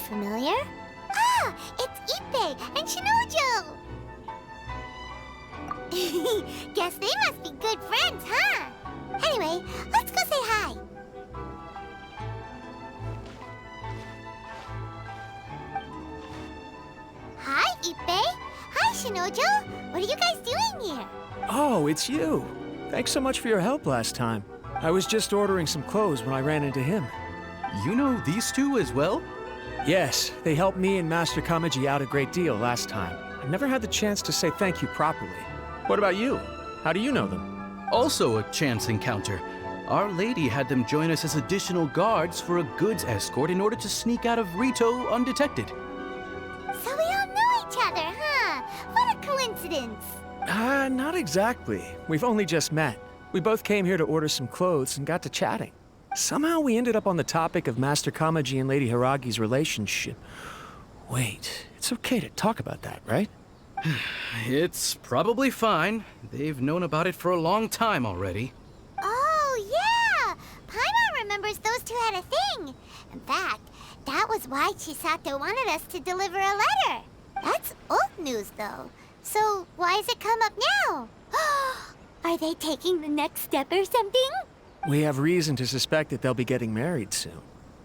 familiar. Ah, it's Ippei and Shinojo! Guess they must be good friends, huh? Anyway, let's go say hi. Hi, Ippei. Hi, Shinojo. What are you guys doing here? Oh, it's you. Thanks so much for your help last time. I was just ordering some clothes when I ran into him. You know these two as well? Yes, they helped me and Master Kamaji out a great deal last time. I never had the chance to say thank you properly. What about you? How do you know them? Also a chance encounter. Our lady had them join us as additional guards for a goods escort in order to sneak out of Rito undetected. So we all know each other, huh? What a coincidence. Not exactly. We've only just met. We both came here to order some clothes and got to chatting. Somehow we ended up on the topic of Master Kamaji and Lady Hiragi's relationship. Wait, it's okay to talk about that, right? It's probably fine. They've known about it for a long time already. Oh, yeah! Paimon remembers those two had a thing. In fact, that was why Chisato wanted us to deliver a letter. That's old news, though. So why has it come up now? Are they taking the next step or something? We have reason to suspect that they'll be getting married soon.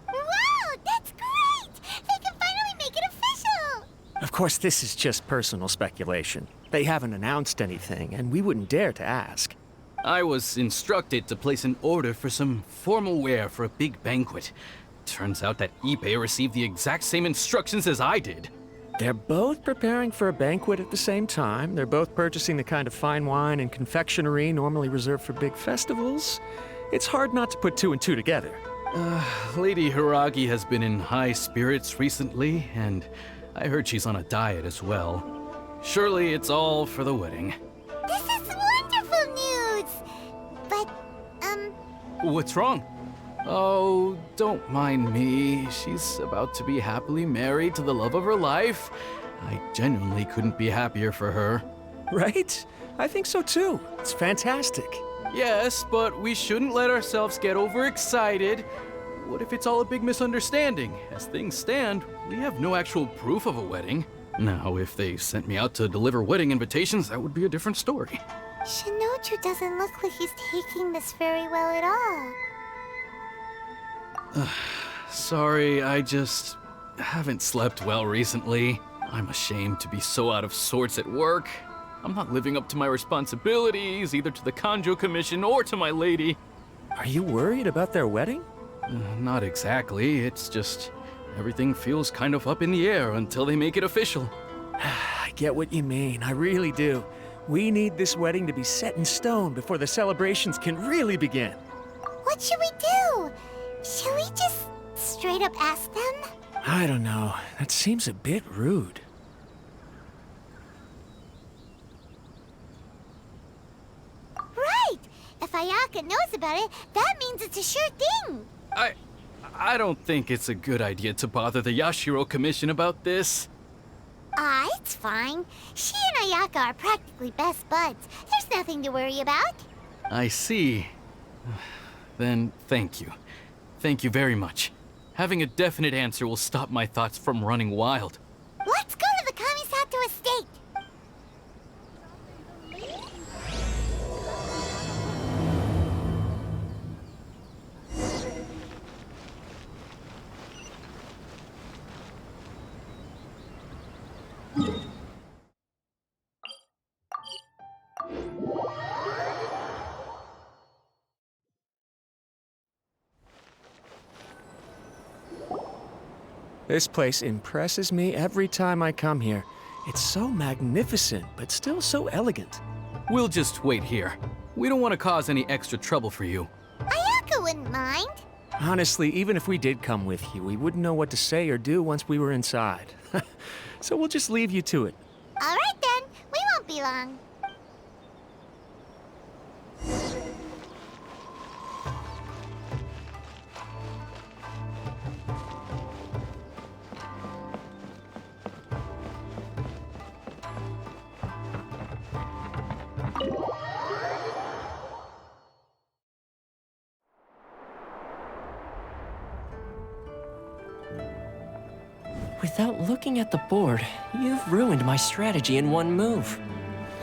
Wow, that's great! They can finally make it official! Of course, this is just personal speculation. They haven't announced anything, and we wouldn't dare to ask. I was instructed to place an order for some formal wear for a big banquet. Turns out that Ippei received the exact same instructions as I did. They're both preparing for a banquet at the same time. They're both purchasing the kind of fine wine and confectionery normally reserved for big festivals. It's hard not to put two and two together. Lady Hiragi has been in high spirits recently, and I heard she's on a diet as well. Surely it's all for the wedding. This is wonderful news! But, What's wrong? Oh, don't mind me. She's about to be happily married to the love of her life. I genuinely couldn't be happier for her. Right? I think so too. It's fantastic. Yes, but we shouldn't let ourselves get overexcited. What if it's all a big misunderstanding? As things stand, we have no actual proof of a wedding. Now, if they sent me out to deliver wedding invitations, that would be a different story. Shinoju doesn't look like he's taking this very well at all. Sorry, I just haven't slept well recently. I'm ashamed to be so out of sorts at work. I'm not living up to my responsibilities, either to the Kanjo Commission or to my lady. Are you worried about their wedding? Not exactly, it's just everything feels kind of up in the air until they make it official. I get what you mean, I really do. We need this wedding to be set in stone before the celebrations can really begin. What should we do? Should we just straight up ask them? I don't know. That seems a bit rude. Right! If Ayaka knows about it, that means it's a sure thing. I don't think it's a good idea to bother the Yashiro Commission about this. It's fine. She and Ayaka are practically best buds. There's nothing to worry about. I see. Then thank you. Thank you very much. Having a definite answer will stop my thoughts from running wild. Let's go to the Kamisato estate. This place impresses me every time I come here. It's so magnificent, but still so elegant. We'll just wait here. We don't want to cause any extra trouble for you. Ayaka wouldn't mind. Honestly, even if we did come with you, we wouldn't know what to say or do once we were inside. So we'll just leave you to it. All right then, we won't be long. Without looking at the board, you've ruined my strategy in one move.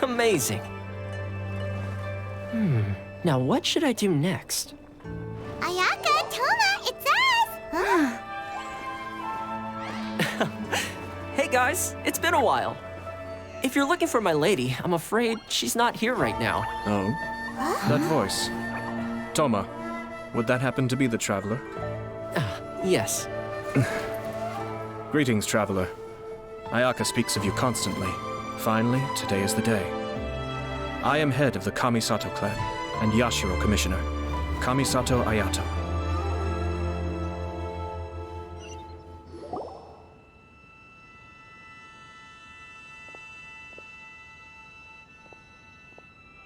Amazing. Now what should I do next? Ayaka, Toma, it's us! Hey guys, it's been a while. If you're looking for my lady, I'm afraid she's not here right now. Oh? That voice. Toma, would that happen to be the traveler? Yes. Greetings, traveler. Ayaka speaks of you constantly. Finally, today is the day. I am head of the Kamisato clan and Yashiro commissioner, Kamisato Ayaka.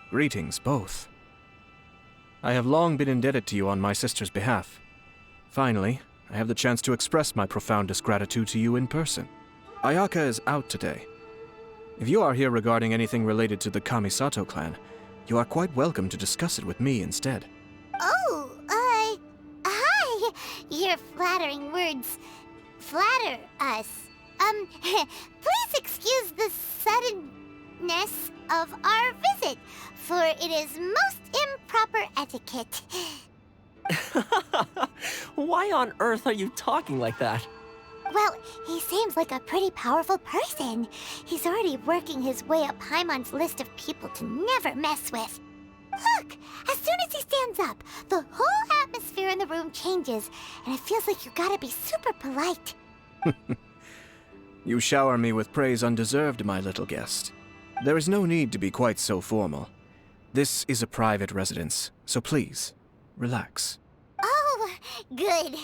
Greetings, both. I have long been indebted to you on my sister's behalf. Finally, I have the chance to express my profoundest gratitude to you in person. Ayaka is out today. If you are here regarding anything related to the Kamisato clan, you are quite welcome to discuss it with me instead. Oh, hi! Your flattering words flatter us. Please excuse the suddenness of our visit, for it is most improper etiquette. Why on earth are you talking like that? Well, he seems like a pretty powerful person. He's already working his way up Paimon's list of people to never mess with. Look! As soon as he stands up, the whole atmosphere in the room changes, and it feels like you gotta be super polite. You shower me with praise undeserved, my little guest. There is no need to be quite so formal. This is a private residence, so please, relax. Oh, good.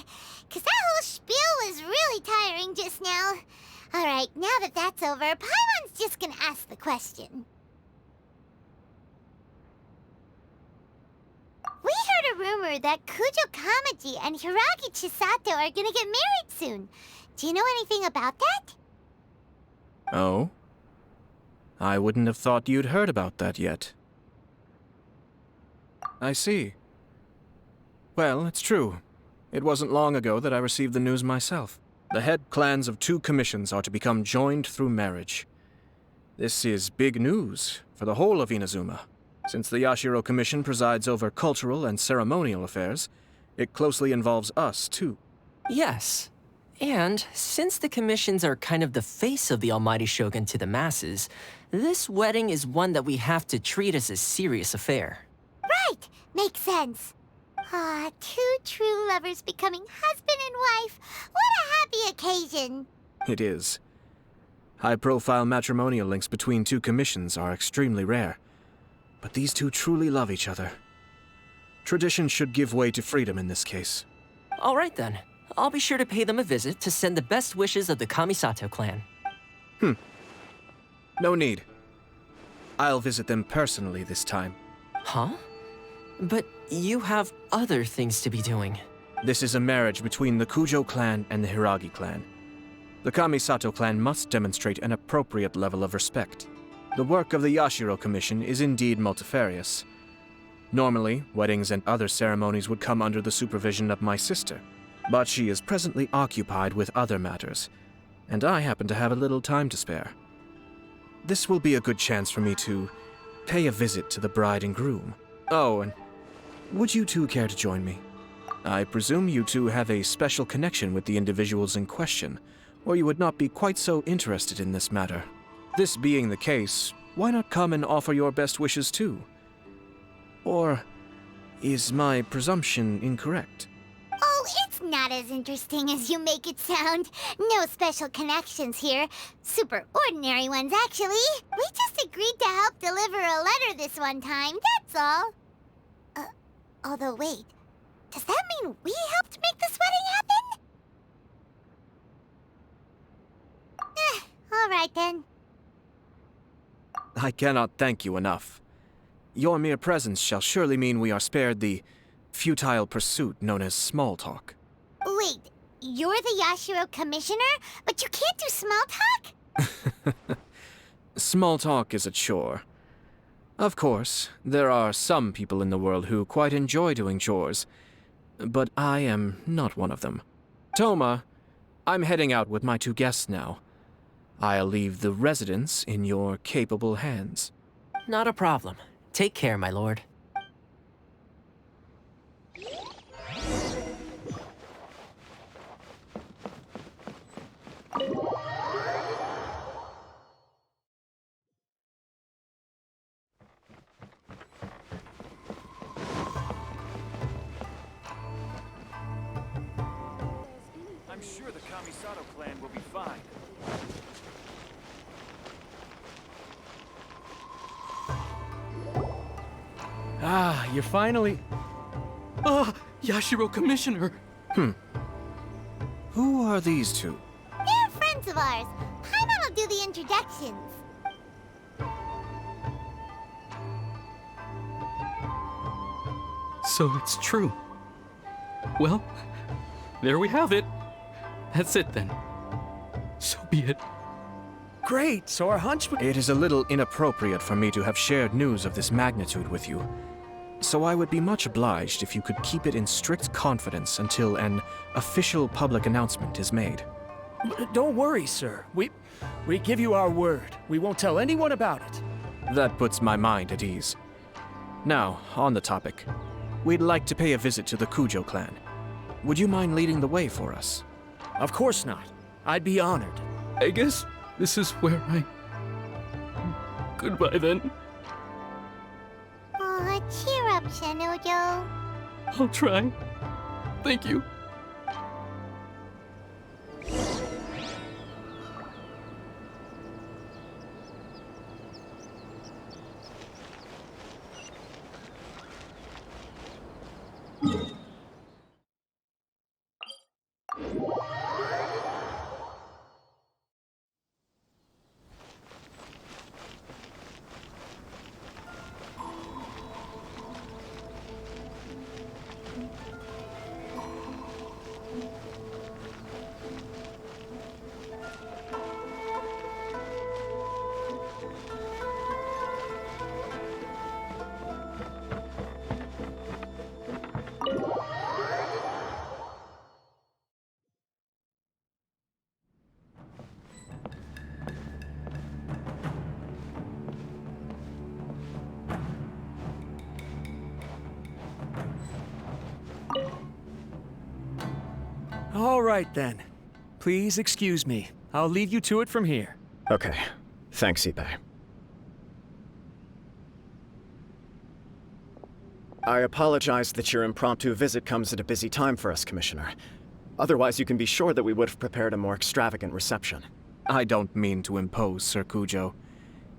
'Cause that whole spiel was really tiring just now. Alright, now that that's over, Paimon's just gonna ask the question. We heard a rumor that Kujo Kamaji and Hiragi Chisato are gonna get married soon. Do you know anything about that? Oh? I wouldn't have thought you'd heard about that yet. I see. Well, it's true. It wasn't long ago that I received the news myself. The head clans of 2 commissions are to become joined through marriage. This is big news for the whole of Inazuma. Since the Yashiro Commission presides over cultural and ceremonial affairs, it closely involves us, too. Yes. And since the commissions are kind of the face of the Almighty Shogun to the masses, this wedding is one that we have to treat as a serious affair. Right! Makes sense. Ah, 2 true lovers becoming husband and wife. What a happy occasion! It is. High-profile matrimonial links between 2 commissions are extremely rare. But these 2 truly love each other. Tradition should give way to freedom in this case. All right then. I'll be sure to pay them a visit to send the best wishes of the Kamisato clan. No need. I'll visit them personally this time. Huh? But you have other things to be doing. This is a marriage between the Kujo clan and the Hiragi clan. The Kamisato clan must demonstrate an appropriate level of respect. The work of the Yashiro Commission is indeed multifarious. Normally, weddings and other ceremonies would come under the supervision of my sister, but she is presently occupied with other matters, and I happen to have a little time to spare. This will be a good chance for me to pay a visit to the bride and groom. Oh, and would you 2 care to join me? I presume you 2 have a special connection with the individuals in question, or you would not be quite so interested in this matter. This being the case, why not come and offer your best wishes too? Or is my presumption incorrect? Oh, it's not as interesting as you make it sound. No special connections here. Super ordinary ones, actually. We just agreed to help deliver a letter this one time, that's all. Although, wait. Does that mean we helped make this wedding happen? All right then. I cannot thank you enough. Your mere presence shall surely mean we are spared the futile pursuit known as small talk. Wait, you're the Yashiro Commissioner, but you can't do small talk? Small talk is a chore. Of course, there are some people in the world who quite enjoy doing chores, but I am not one of them. Toma, I'm heading out with my two guests now. I'll leave the residence in your capable hands. Not a problem. Take care, my lord. I'm sure the Kamisato clan will be fine. Ah, you're finally... Ah, Yashiro Commissioner! Who are these two? They're friends of ours. Paimon will do the introductions. So it's true. Well, there we have it. That's it then. So be it. Great, so our hunch... It is a little inappropriate for me to have shared news of this magnitude with you. So I would be much obliged if you could keep it in strict confidence until an official public announcement is made. Don't worry, sir. We give you our word. We won't tell anyone about it. That puts my mind at ease. Now, on the topic. We'd like to pay a visit to the Kujo clan. Would you mind leading the way for us? Of course not. I'd be honored. I guess this is where I... Goodbye then. Aw, cheer up, Shanojo. I'll try. Thank you. All right, then. Please excuse me. I'll leave you to it from here. Okay. Thanks, Ibe. I apologize that your impromptu visit comes at a busy time for us, Commissioner. Otherwise, you can be sure that we would have prepared a more extravagant reception. I don't mean to impose, Sir Kujo.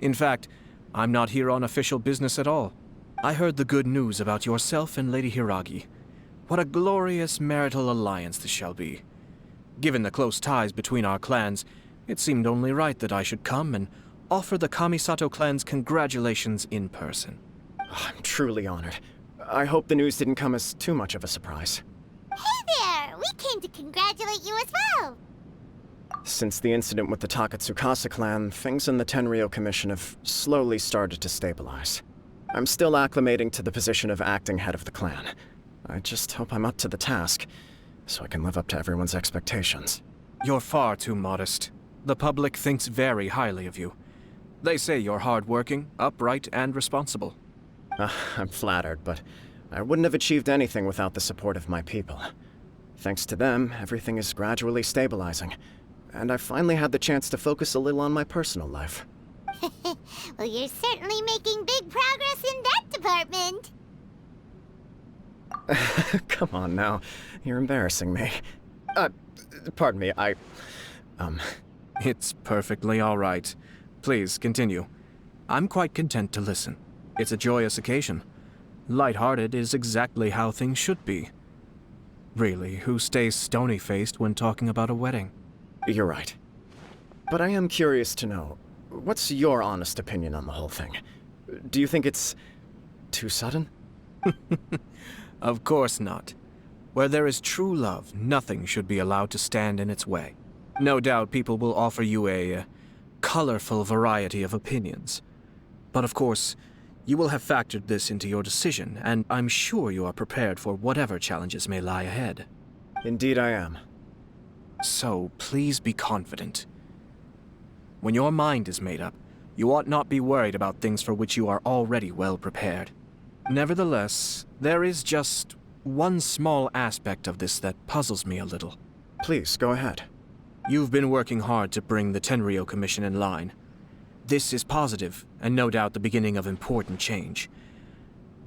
In fact, I'm not here on official business at all. I heard the good news about yourself and Lady Hiragi. What a glorious marital alliance this shall be. Given the close ties between our clans, it seemed only right that I should come and offer the Kamisato clan's congratulations in person. I'm truly honored. I hope the news didn't come as too much of a surprise. Hey there! We came to congratulate you as well! Since the incident with the Takatsukasa clan, things in the Tenryo Commission have slowly started to stabilize. I'm still acclimating to the position of acting head of the clan. I just hope I'm up to the task, so I can live up to everyone's expectations. You're far too modest. The public thinks very highly of you. They say you're hardworking, upright, and responsible. I'm flattered, but I wouldn't have achieved anything without the support of my people. Thanks to them, everything is gradually stabilizing, and I've finally had the chance to focus a little on my personal life. Well, you're certainly making big progress in that department. Come on now, you're embarrassing me. Pardon me, It's perfectly all right. Please, continue. I'm quite content to listen. It's a joyous occasion. Light-hearted is exactly how things should be. Really, who stays stony-faced when talking about a wedding? You're right. But I am curious to know, what's your honest opinion on the whole thing? Do you think it's too sudden? Of course not. Where there is true love, nothing should be allowed to stand in its way. No doubt people will offer you a colorful variety of opinions. But of course, you will have factored this into your decision, and I'm sure you are prepared for whatever challenges may lie ahead. Indeed I am. So, please be confident. When your mind is made up, you ought not be worried about things for which you are already well prepared. Nevertheless, there is just one small aspect of this that puzzles me a little. Please, go ahead. You've been working hard to bring the Tenryou Commission in line. This is positive, and no doubt the beginning of important change.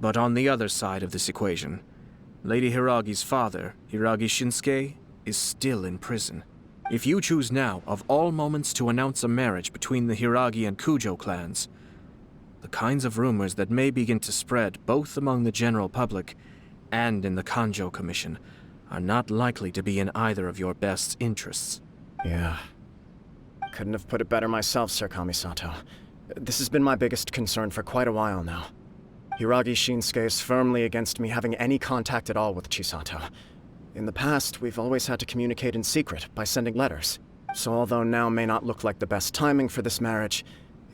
But on the other side of this equation, Lady Hiragi's father, Hiragi Shinsuke, is still in prison. If you choose now, of all moments, to announce a marriage between the Hiragi and Kujo clans, the kinds of rumors that may begin to spread both among the general public and in the Kanjo Commission are not likely to be in either of your best interests. Yeah. Couldn't have put it better myself, Sir Kamisato. This has been my biggest concern for quite a while now. Hiragi Shinsuke is firmly against me having any contact at all with Chisato. In the past, we've always had to communicate in secret by sending letters. So although now may not look like the best timing for this marriage,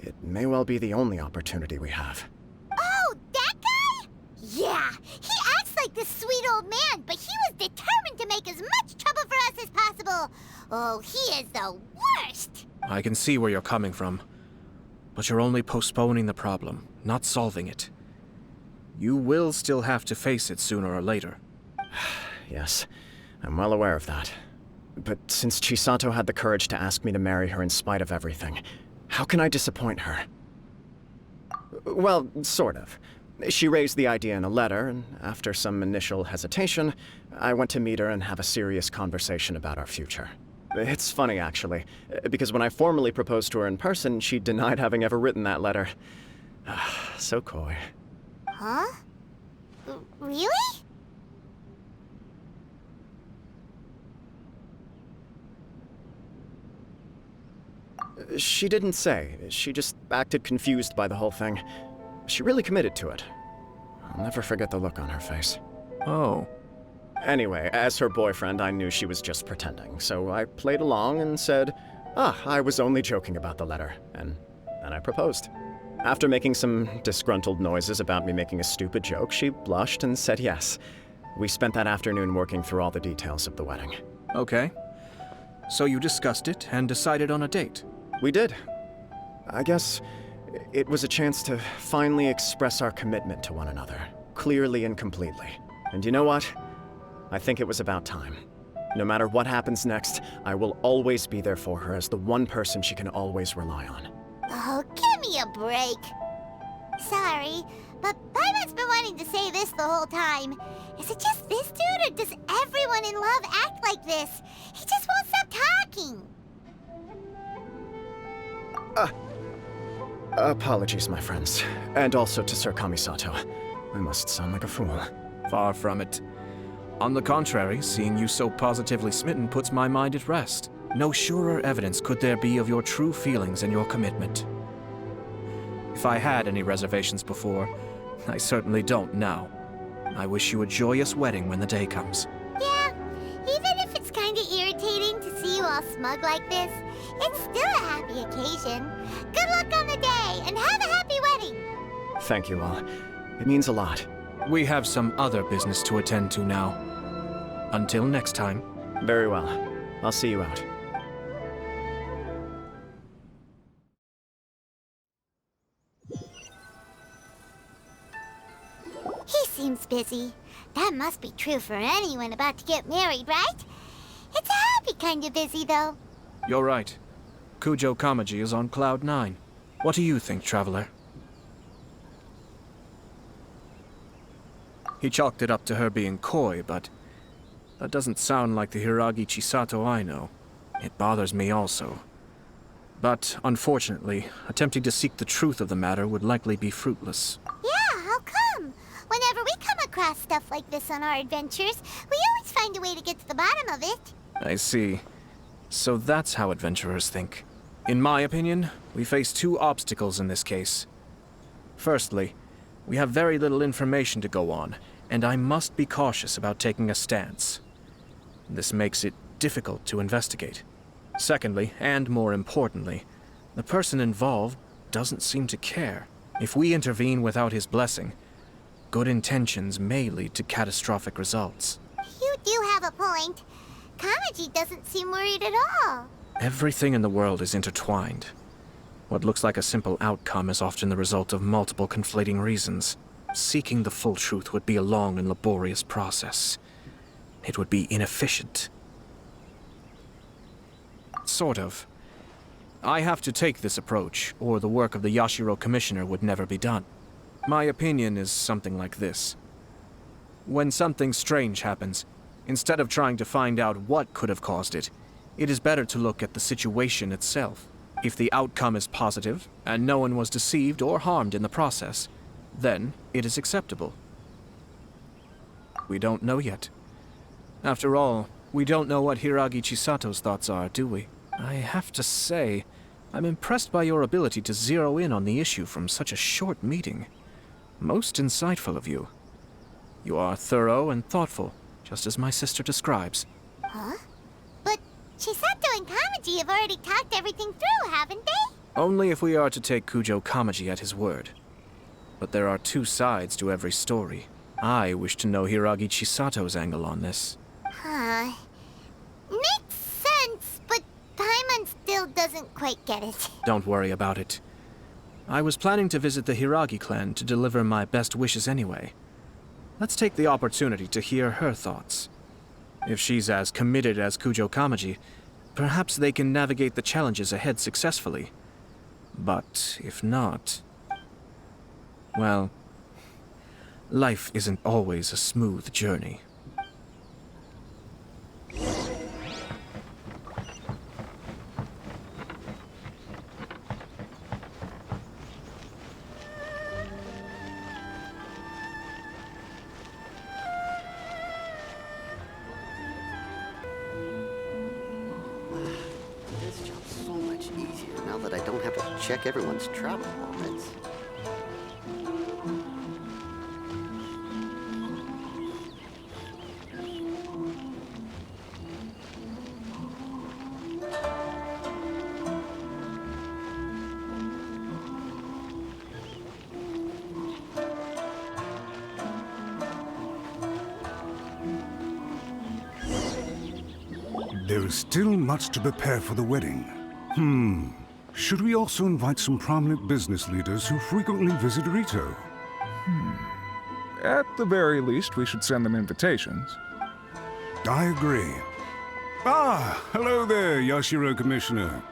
it may well be the only opportunity we have. Oh, that guy? Yeah, he acts like this sweet old man, but he was determined to make as much trouble for us as possible. Oh, he is the worst. I can see where you're coming from, but you're only postponing the problem, not solving it. You will still have to face it sooner or later. Yes, I'm well aware of that. But since Chisato had the courage to ask me to marry her in spite of everything, how can I disappoint her? Well, sort of. She raised the idea in a letter, and after some initial hesitation, I went to meet her and have a serious conversation about our future. It's funny, actually, because when I formally proposed to her in person, she denied having ever written that letter. So coy. Huh? Really? She didn't say. She just acted confused by the whole thing. She really committed to it. I'll never forget the look on her face. Oh. Anyway, as her boyfriend, I knew she was just pretending, so I played along and said, I was only joking about the letter, and then I proposed. After making some disgruntled noises about me making a stupid joke, she blushed and said yes. We spent that afternoon working through all the details of the wedding. Okay. So you discussed it and decided on a date? We did. I guess it was a chance to finally express our commitment to one another, clearly and completely. And you know what? I think it was about time. No matter what happens next, I will always be there for her as the one person she can always rely on. Oh, give me a break. Sorry, but Paimon's been wanting to say this the whole time. Is it just this dude, or does everyone in love act like this? He just won't stop talking. Apologies, my friends. And also to Sir Kamisato. I must sound like a fool. Far from it. On the contrary, seeing you so positively smitten puts my mind at rest. No surer evidence could there be of your true feelings and your commitment. If I had any reservations before, I certainly don't now. I wish you a joyous wedding when the day comes. Yeah, even if it's kinda irritating to see you all smug like this, it's still a happy occasion. Good luck on the day, and have a happy wedding! Thank you all. It means a lot. We have some other business to attend to now. Until next time. Very well. I'll see you out. He seems busy. That must be true for anyone about to get married, right? It's a happy kind of busy, though. You're right. Kujo Kamaji is on cloud 9. What do you think, Traveler? He chalked it up to her being coy, but that doesn't sound like the Hiragi Chisato I know. It bothers me also. But, unfortunately, attempting to seek the truth of the matter would likely be fruitless. Yeah, how come? Whenever we come across stuff like this on our adventures, we always find a way to get to the bottom of it. I see. So that's how adventurers think. In my opinion, we face two obstacles in this case. Firstly, we have very little information to go on, and I must be cautious about taking a stance. This makes it difficult to investigate. Secondly, and more importantly, the person involved doesn't seem to care. If we intervene without his blessing, good intentions may lead to catastrophic results. You do have a point. Kamaji doesn't seem worried at all. Everything in the world is intertwined. What looks like a simple outcome is often the result of multiple conflating reasons. Seeking the full truth would be a long and laborious process. It would be inefficient. Sort of. I have to take this approach, or the work of the Yashiro Commissioner would never be done. My opinion is something like this. When something strange happens, instead of trying to find out what could have caused it, it is better to look at the situation itself. If the outcome is positive, and no one was deceived or harmed in the process, then it is acceptable. We don't know yet. After all, we don't know what Hiragi Chisato's thoughts are, do we? I have to say, I'm impressed by your ability to zero in on the issue from such a short meeting. Most insightful of you. You are thorough and thoughtful, just as my sister describes. Huh? But Chisato and Kamaji have already talked everything through, haven't they? Only if we are to take Kujo Kamaji at his word. But there are two sides to every story. I wish to know Hiragi Chisato's angle on this. Huh. Makes sense, but Paimon still doesn't quite get it. Don't worry about it. I was planning to visit the Hiragi clan to deliver my best wishes anyway. Let's take the opportunity to hear her thoughts. If she's as committed as Kujo Kamaji, perhaps they can navigate the challenges ahead successfully. But if not... well, life isn't always a smooth journey. This job's so much easier now that I don't have to check everyone's travel moments. There is still much to prepare for the wedding. Should we also invite some prominent business leaders who frequently visit Rito? At the very least, we should send them invitations. I agree. Hello there, Yashiro Commissioner.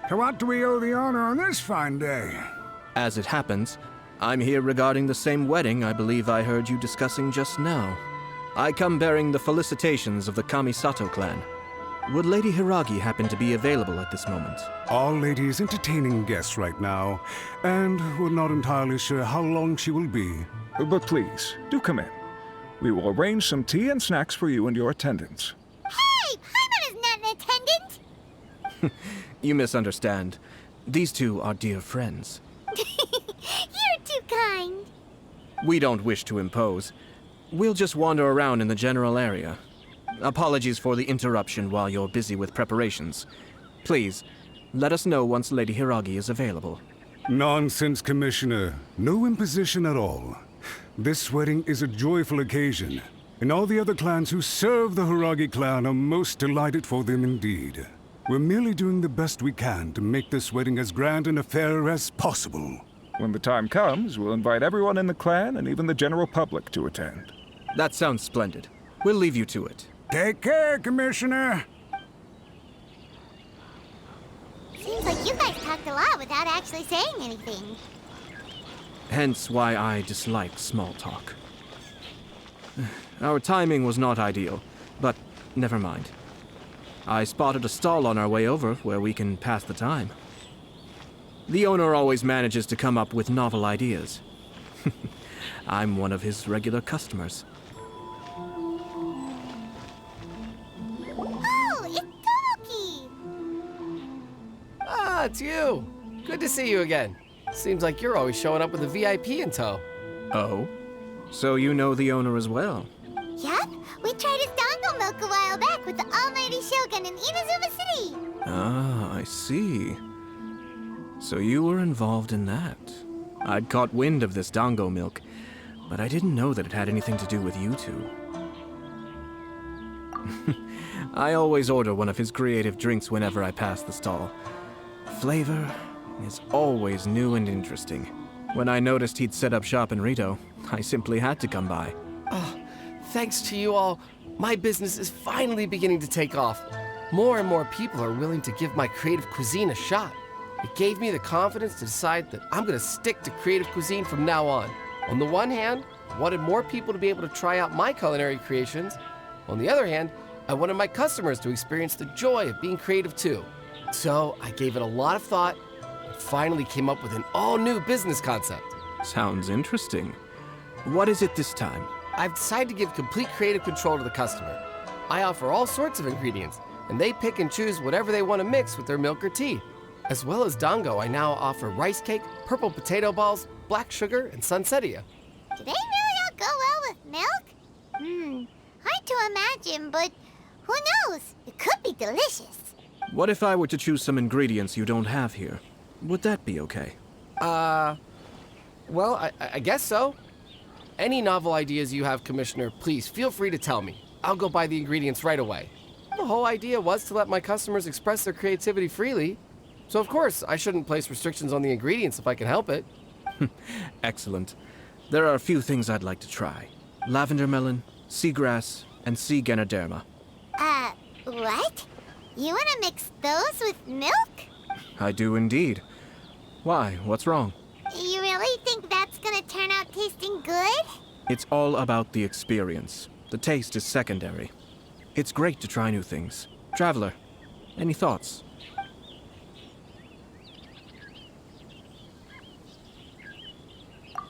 To what do we owe the honor on this fine day? As it happens, I'm here regarding the same wedding I believe I heard you discussing just now. I come bearing the felicitations of the Kamisato clan. Would Lady Hiragi happen to be available at this moment? Our lady is entertaining guests right now, and we're not entirely sure how long she will be. But please, do come in. We will arrange some tea and snacks for you and your attendants. Hey! Paimon is not an attendant! You misunderstand. These two are dear friends. You're too kind. We don't wish to impose. We'll just wander around in the general area. Apologies for the interruption while you're busy with preparations. Please, let us know once Lady Hiragi is available. Nonsense, Commissioner. No imposition at all. This wedding is a joyful occasion, and all the other clans who serve the Hiragi clan are most delighted for them indeed. We're merely doing the best we can to make this wedding as grand an affair as possible. When the time comes, we'll invite everyone in the clan and even the general public to attend. That sounds splendid. We'll leave you to it. Take care, Commissioner. Seems like you guys talked a lot without actually saying anything. Hence why I dislike small talk. Our timing was not ideal, but never mind. I spotted a stall on our way over where we can pass the time. The owner always manages to come up with novel ideas. I'm one of his regular customers. Oh, it's Tomoki! Ah, it's you. Good to see you again. Seems like you're always showing up with a VIP in tow. Oh? So you know the owner as well? Yep, we tried his dango milk a while back with the Almighty Shogun in Inazuma City. Ah, I see. So you were involved in that. I'd caught wind of this dango milk, but I didn't know that it had anything to do with you two. I always order one of his creative drinks whenever I pass the stall. Flavor is always new and interesting. When I noticed he'd set up shop in Rito, I simply had to come by. Thanks to you all, my business is finally beginning to take off. More and more people are willing to give my creative cuisine a shot. It gave me the confidence to decide that I'm going to stick to creative cuisine from now on. On the one hand, I wanted more people to be able to try out my culinary creations. On the other hand, I wanted my customers to experience the joy of being creative too. So I gave it a lot of thought and finally came up with an all-new business concept. Sounds interesting. What is it this time? I've decided to give complete creative control to the customer. I offer all sorts of ingredients, and they pick and choose whatever they want to mix with their milk or tea. As well as Dango, I now offer rice cake, purple potato balls, black sugar, and sunsettia. Do they really all go well with milk? Hard to imagine, but who knows? It could be delicious. What if I were to choose some ingredients you don't have here? Would that be okay? Well, I guess so. Any novel ideas you have, Commissioner, please feel free to tell me. I'll go buy the ingredients right away. The whole idea was to let my customers express their creativity freely. So of course, I shouldn't place restrictions on the ingredients if I can help it. Excellent. There are a few things I'd like to try. Lavender melon, seagrass, and sea ganoderma. What? You want to mix those with milk? I do indeed. Why? What's wrong? You really think that's gonna turn out tasting good? It's all about the experience. The taste is secondary. It's great to try new things. Traveler, any thoughts?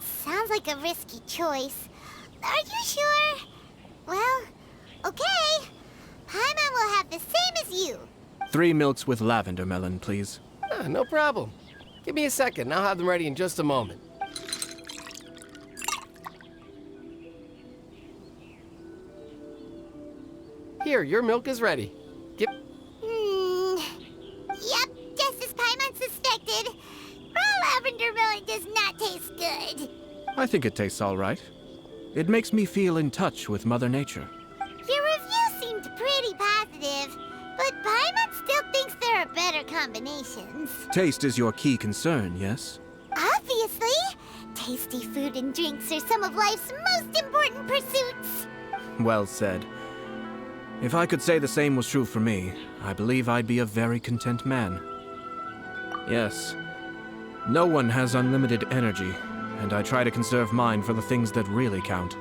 Sounds like a risky choice. Are you sure? Well, okay. Paimon will have the same as you. 3 milks with lavender melon, please. No problem. Give me a second, I'll have them ready in just a moment. Here, your milk is ready. Yep, just as Paimon suspected. Raw lavender melon does not taste good. I think it tastes all right. It makes me feel in touch with Mother Nature. Your review seemed pretty positive, but Paimon still thinks there are better combinations. Taste is your key concern, yes? Obviously. Tasty food and drinks are some of life's most important pursuits. Well said. If I could say the same was true for me, I believe I'd be a very content man. Yes. No one has unlimited energy, and I try to conserve mine for the things that really count.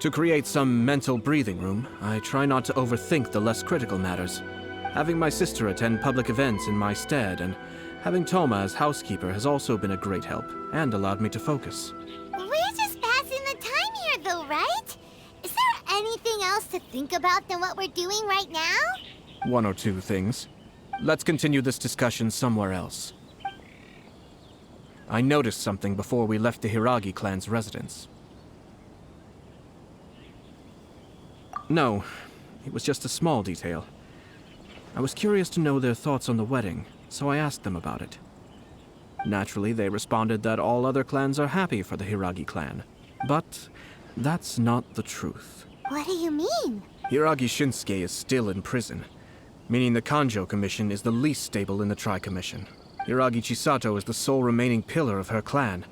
To create some mental breathing room, I try not to overthink the less critical matters. Having my sister attend public events in my stead, and having Toma as housekeeper has also been a great help, and allowed me to focus. We're just passing the time here, though, right? Is there anything else to think about than what we're doing right now? 1 or 2 things. Let's continue this discussion somewhere else. I noticed something before we left the Hiragi clan's residence. No, it was just a small detail. I was curious to know their thoughts on the wedding, so I asked them about it. Naturally, they responded that all other clans are happy for the Hiragi clan. But that's not the truth. What do you mean? Hiragi Shinsuke is still in prison, meaning the Kanjo Commission is the least stable in the Tri-Commission. Hiragi Chisato is the sole remaining pillar of her clan,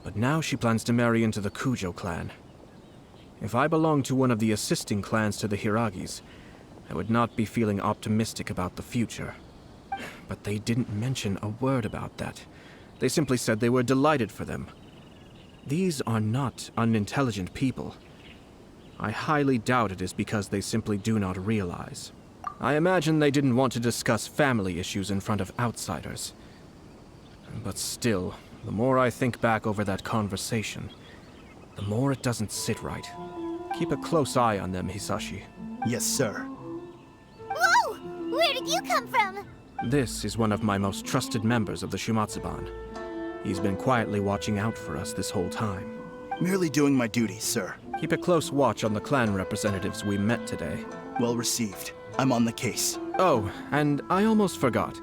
but now she plans to marry into the Kujo clan. If I belonged to one of the assisting clans to the Hiragis, I would not be feeling optimistic about the future. But they didn't mention a word about that. They simply said they were delighted for them. These are not unintelligent people. I highly doubt it is because they simply do not realize. I imagine they didn't want to discuss family issues in front of outsiders. But still, the more I think back over that conversation, the more it doesn't sit right. Keep a close eye on them, Hisashi. Yes, sir. Whoa! Where did you come from? This is one of my most trusted members of the Shumatsuban. He's been quietly watching out for us this whole time. Merely doing my duty, sir. Keep a close watch on the clan representatives we met today. Well received. I'm on the case. Oh, and I almost forgot.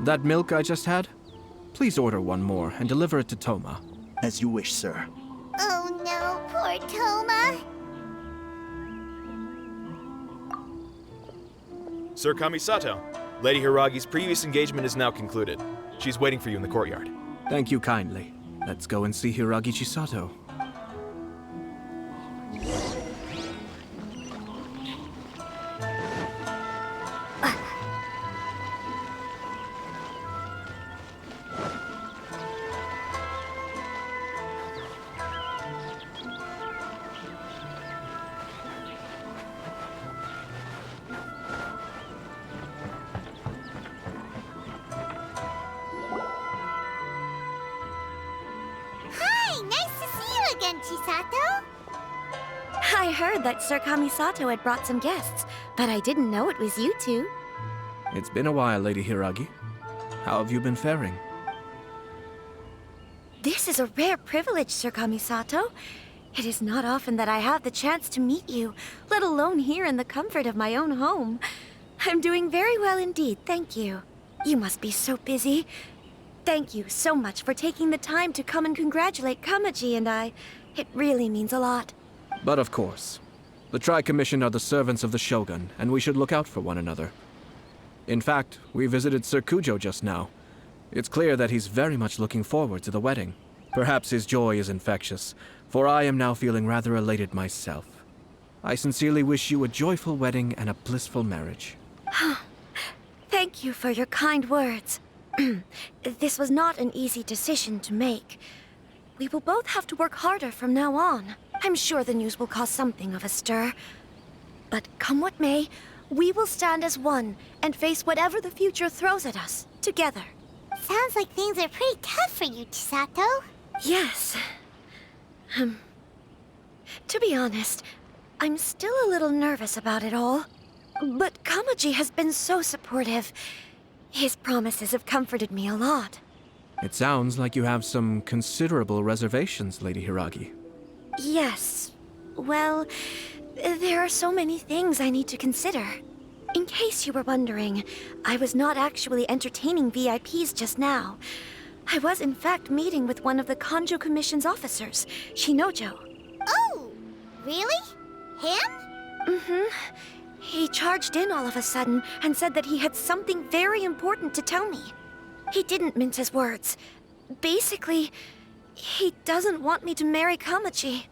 That milk I just had? Please order one more and deliver it to Toma. As you wish, sir. Oh no, poor Toma. Sir Kamisato, Lady Hiragi's previous engagement is now concluded. She's waiting for you in the courtyard. Thank you kindly. Let's go and see Hiragi Chisato. Hi, nice to see you again, Chisato. I heard that Sir Kamisato had brought some guests, but I didn't know it was you two. It's been a while, Lady Hiragi. How have you been faring? This is a rare privilege, Sir Kamisato. It is not often that I have the chance to meet you, let alone here in the comfort of my own home. I'm doing very well indeed, thank you. You must be so busy. Thank you so much for taking the time to come and congratulate Kamaji and I. It really means a lot. But of course. The Tri-Commission are the servants of the Shogun, and we should look out for one another. In fact, we visited Sir Kujo just now. It's clear that he's very much looking forward to the wedding. Perhaps his joy is infectious, for I am now feeling rather elated myself. I sincerely wish you a joyful wedding and a blissful marriage. Thank you for your kind words. This was not an easy decision to make. We will both have to work harder from now on. I'm sure the news will cause something of a stir. But come what may, we will stand as one and face whatever the future throws at us, together. Sounds like things are pretty tough for you, Chisato. Yes. To be honest, I'm still a little nervous about it all. But Kamaji has been so supportive. His promises have comforted me a lot. It sounds like you have some considerable reservations, Lady Hiragi. Yes. Well, there are so many things I need to consider. In case you were wondering, I was not actually entertaining VIPs just now. I was in fact meeting with one of the Kanjo Commission's officers, Shinojo. Oh, really? Him? Mm-hmm. He charged in all of a sudden and said that he had something very important to tell me. He didn't mince his words. Basically, he doesn't want me to marry Kamaji.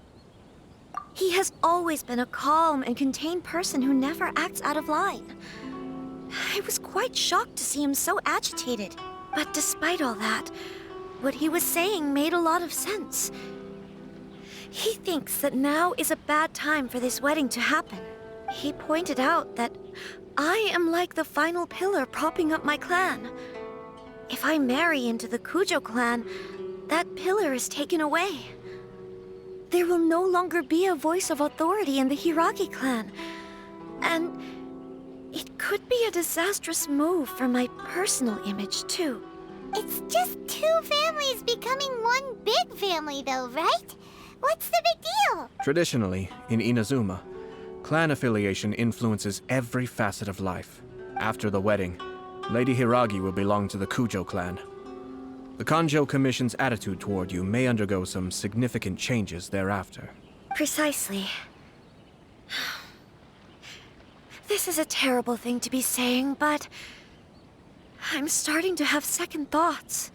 He has always been a calm and contained person who never acts out of line. I was quite shocked to see him so agitated. But despite all that, what he was saying made a lot of sense. He thinks that now is a bad time for this wedding to happen. He pointed out that I am like the final pillar propping up my clan. If I marry into the Kujo clan, that pillar is taken away. There will no longer be a voice of authority in the Hiragi clan. And it could be a disastrous move for my personal image, too. It's just two families becoming one big family, though, right? What's the big deal? Traditionally, in Inazuma, clan affiliation influences every facet of life. After the wedding, Lady Hiragi will belong to the Kujo clan. The Kanjo Commission's attitude toward you may undergo some significant changes thereafter. Precisely. This is a terrible thing to be saying, but I'm starting to have second thoughts.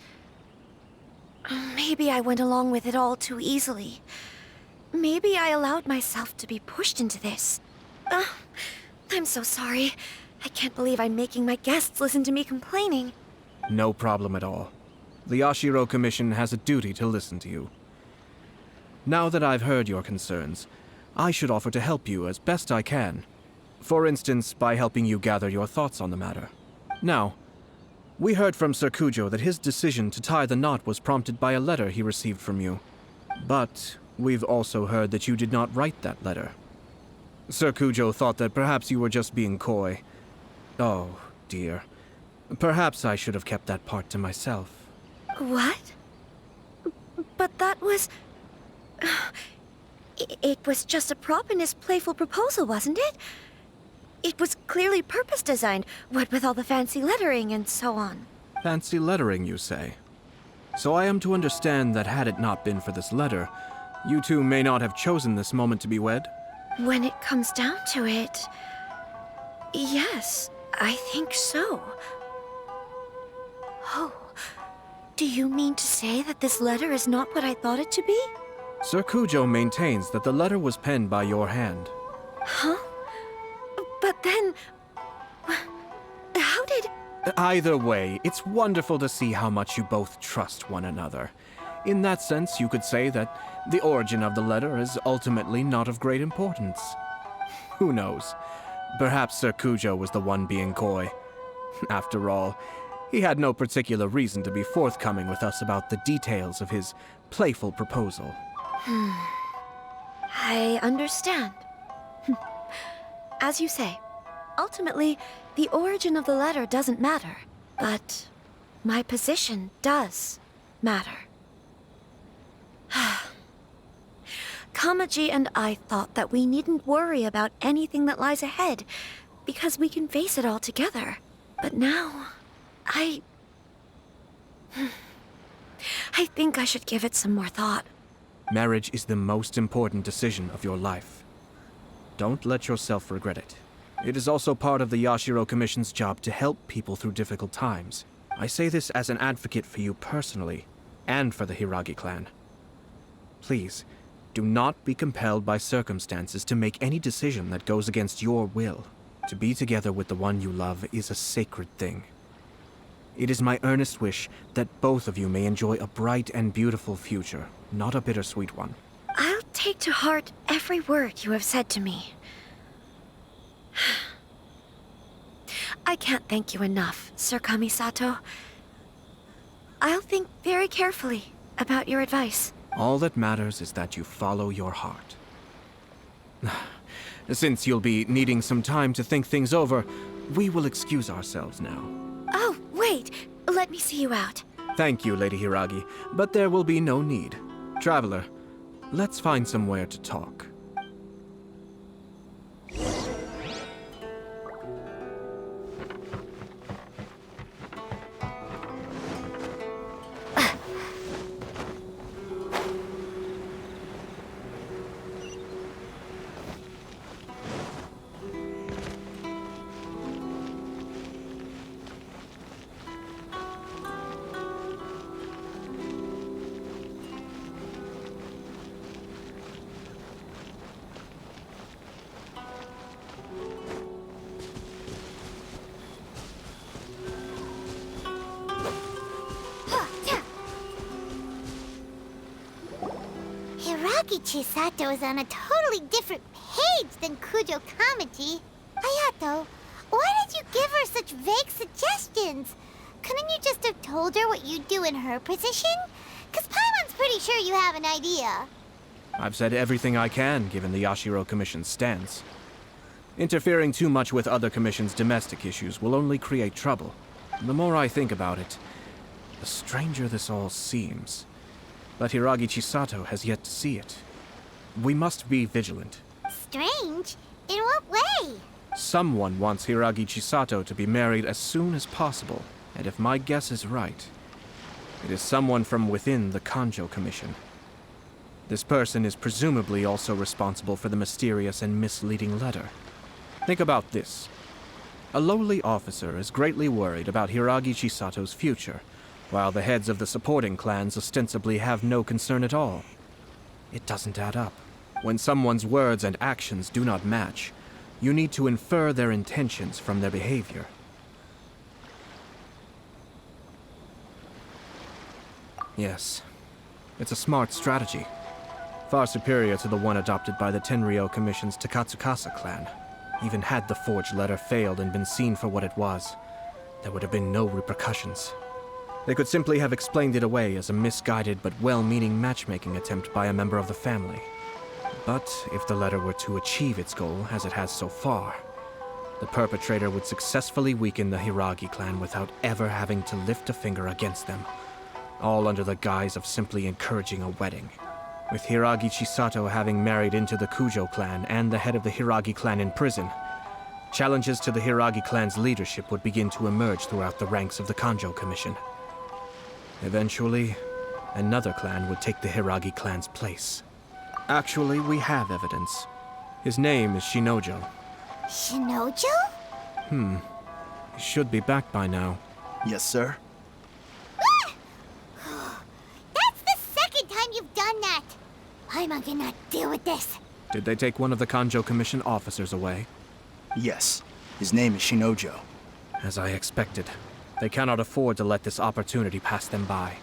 Maybe I went along with it all too easily. Maybe I allowed myself to be pushed into this. I'm so sorry. I can't believe I'm making my guests listen to me complaining. No problem at all. The Ashiro Commission has a duty to listen to you. Now that I've heard your concerns, I should offer to help you as best I can. For instance, by helping you gather your thoughts on the matter. Now, we heard from Sir Kujo that his decision to tie the knot was prompted by a letter he received from you. But we've also heard that you did not write that letter. Sir Kujo thought that perhaps you were just being coy. Oh, dear. Perhaps I should have kept that part to myself. What? But that was... It was just a prop in his playful proposal, wasn't it? It was clearly purpose-designed, what with all the fancy lettering and so on. Fancy lettering, you say? So I am to understand that had it not been for this letter, you two may not have chosen this moment to be wed? When it comes down to it... Yes. I think so. Oh, do you mean to say that this letter is not what I thought it to be? Sir Kujo maintains that the letter was penned by your hand. Huh? But then... How did... Either way, it's wonderful to see how much you both trust one another. In that sense, you could say that the origin of the letter is ultimately not of great importance. Who knows? Perhaps Sir Kujo was the one being coy. After all, he had no particular reason to be forthcoming with us about the details of his playful proposal. I understand. As you say, ultimately, the origin of the letter doesn't matter. But my position does matter. Kamaji and I thought that we needn't worry about anything that lies ahead, because we can face it all together. But now, I think I should give it some more thought. Marriage is the most important decision of your life. Don't let yourself regret it. It is also part of the Yashiro Commission's job to help people through difficult times. I say this as an advocate for you personally, and for the Hiragi clan. Please, do not be compelled by circumstances to make any decision that goes against your will. To be together with the one you love is a sacred thing. It is my earnest wish that both of you may enjoy a bright and beautiful future, not a bittersweet one. I'll take to heart every word you have said to me. I can't thank you enough, Sir Kamisato. I'll think very carefully about your advice. All that matters is that you follow your heart. Since you'll be needing some time to think things over, we will excuse ourselves now. Oh, wait! Let me see you out. Thank you, Lady Hiragi, but there will be no need. Traveler, let's find somewhere to talk. Chisato is on a totally different page than Kujo Kamaji. Ayato, why did you give her such vague suggestions? Couldn't you just have told her what you'd do in her position? 'Cause Paimon's pretty sure you have an idea. I've said everything I can, given the Yashiro Commission's stance. Interfering too much with other commissions' domestic issues will only create trouble. The more I think about it, the stranger this all seems. But Hiragi Chisato has yet to see it. We must be vigilant. Strange? In what way? Someone wants Hiragi Chisato to be married as soon as possible, and if my guess is right, it is someone from within the Kanjo Commission. This person is presumably also responsible for the mysterious and misleading letter. Think about this. A lowly officer is greatly worried about Hiragi Chisato's future, while the heads of the supporting clans ostensibly have no concern at all. It doesn't add up. When someone's words and actions do not match, you need to infer their intentions from their behavior. Yes, it's a smart strategy. Far superior to the one adopted by the Tenryou Commission's Takatsukasa clan. Even had the forged letter failed and been seen for what it was, there would have been no repercussions. They could simply have explained it away as a misguided but well-meaning matchmaking attempt by a member of the family. But if the letter were to achieve its goal, as it has so far, the perpetrator would successfully weaken the Hiragi clan without ever having to lift a finger against them, all under the guise of simply encouraging a wedding. With Hiragi Chisato having married into the Kujo clan and the head of the Hiragi clan in prison, challenges to the Hiragi clan's leadership would begin to emerge throughout the ranks of the Kanjo Commission. Eventually, another clan would take the Hiragi clan's place. Actually, we have evidence. His name is Shinojo. Shinojo? He should be back by now. Yes, sir. That's the second time you've done that! Paimon cannot deal with this. Did they take one of the Kanjo Commission officers away? Yes. His name is Shinojo. As I expected. They cannot afford to let this opportunity pass them by.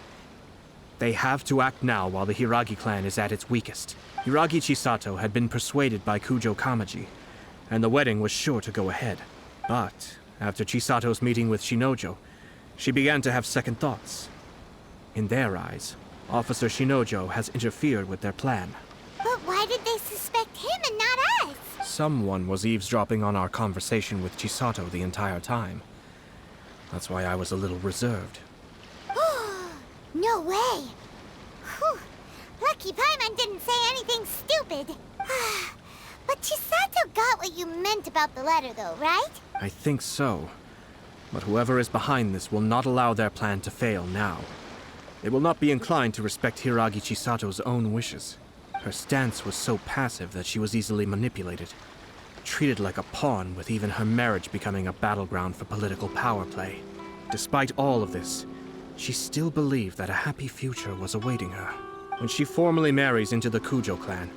They have to act now while the Hiragi clan is at its weakest. Hiragi Chisato had been persuaded by Kujo Kamaji, and the wedding was sure to go ahead. But after Chisato's meeting with Shinojo, she began to have second thoughts. In their eyes, Officer Shinojo has interfered with their plan. But why did they suspect him and not us? Someone was eavesdropping on our conversation with Chisato the entire time. That's why I was a little reserved. No way! Whew. Lucky Paimon didn't say anything stupid. But Chisato got what you meant about the letter, though, right? I think so. But whoever is behind this will not allow their plan to fail now. They will not be inclined to respect Hiragi Chisato's own wishes. Her stance was so passive that she was easily manipulated. Treated like a pawn, with even her marriage becoming a battleground for political power play. Despite all of this, she still believed that a happy future was awaiting her. When she formally marries into the Kujo clan,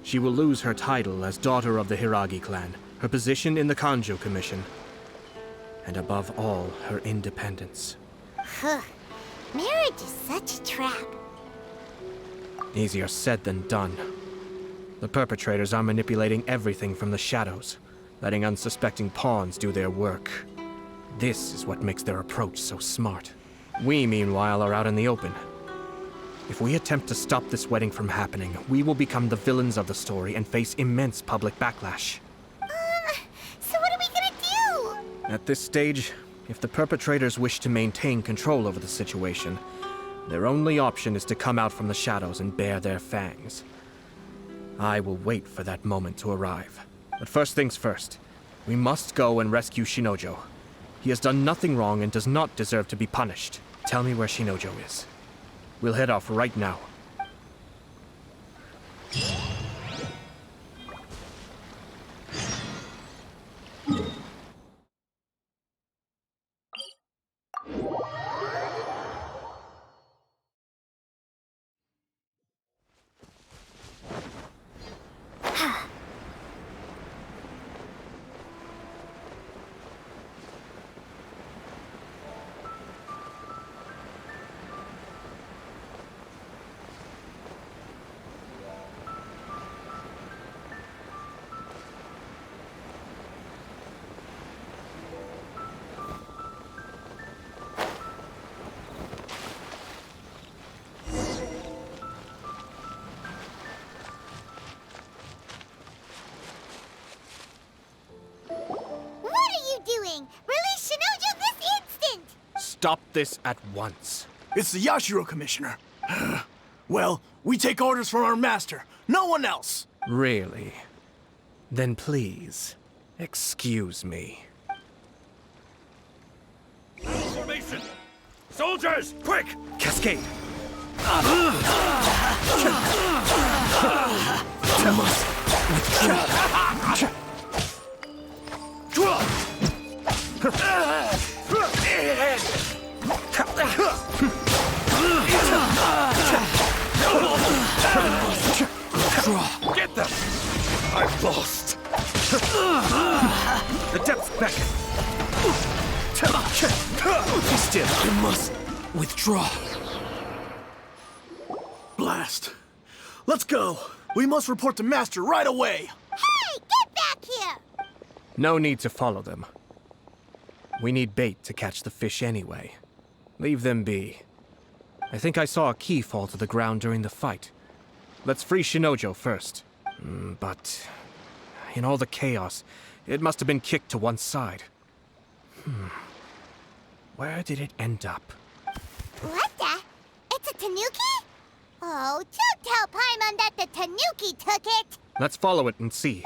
she will lose her title as daughter of the Hiragi clan, her position in the Kanjo Commission, and above all, her independence. Marriage is such a trap. Easier said than done. The perpetrators are manipulating everything from the shadows, letting unsuspecting pawns do their work. This is what makes their approach so smart. We, meanwhile, are out in the open. If we attempt to stop this wedding from happening, we will become the villains of the story and face immense public backlash. So what are we gonna do? At this stage, if the perpetrators wish to maintain control over the situation, their only option is to come out from the shadows and bare their fangs. I will wait for that moment to arrive. But first things first, we must go and rescue Shinojo. He has done nothing wrong and does not deserve to be punished. Tell me where Shinojo is. We'll head off right now. Release Shinojo this instant! Stop this at once. It's the Yashiro Commissioner. Well, we take orders from our master. No one else. Really? Then please, excuse me. Formation! Soldiers, quick! Cascade! Get them! I've lost. The depths beckon. Be still. I must withdraw. Blast. Let's go. We must report to Master right away. Hey, get back here! No need to follow them. We need bait to catch the fish anyway. Leave them be. I think I saw a key fall to the ground during the fight. Let's free Shinojo first. But in all the chaos, it must have been kicked to one side. Where did it end up? What the? It's a tanuki? Oh, don't tell Paimon that the tanuki took it! Let's follow it and see.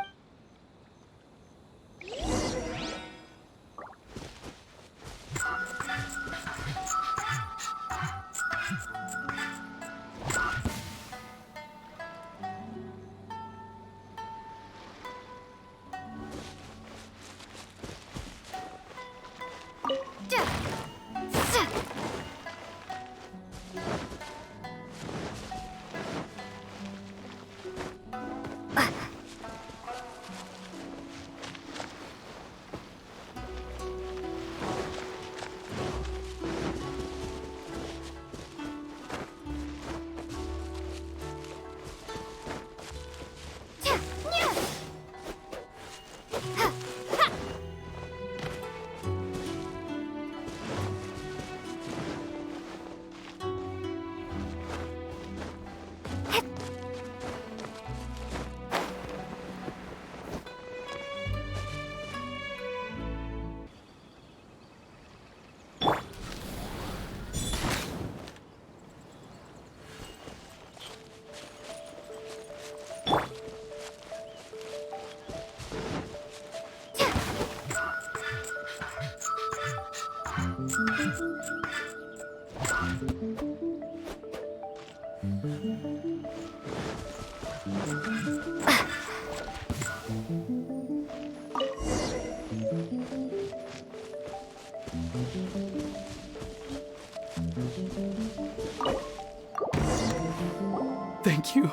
Thank you.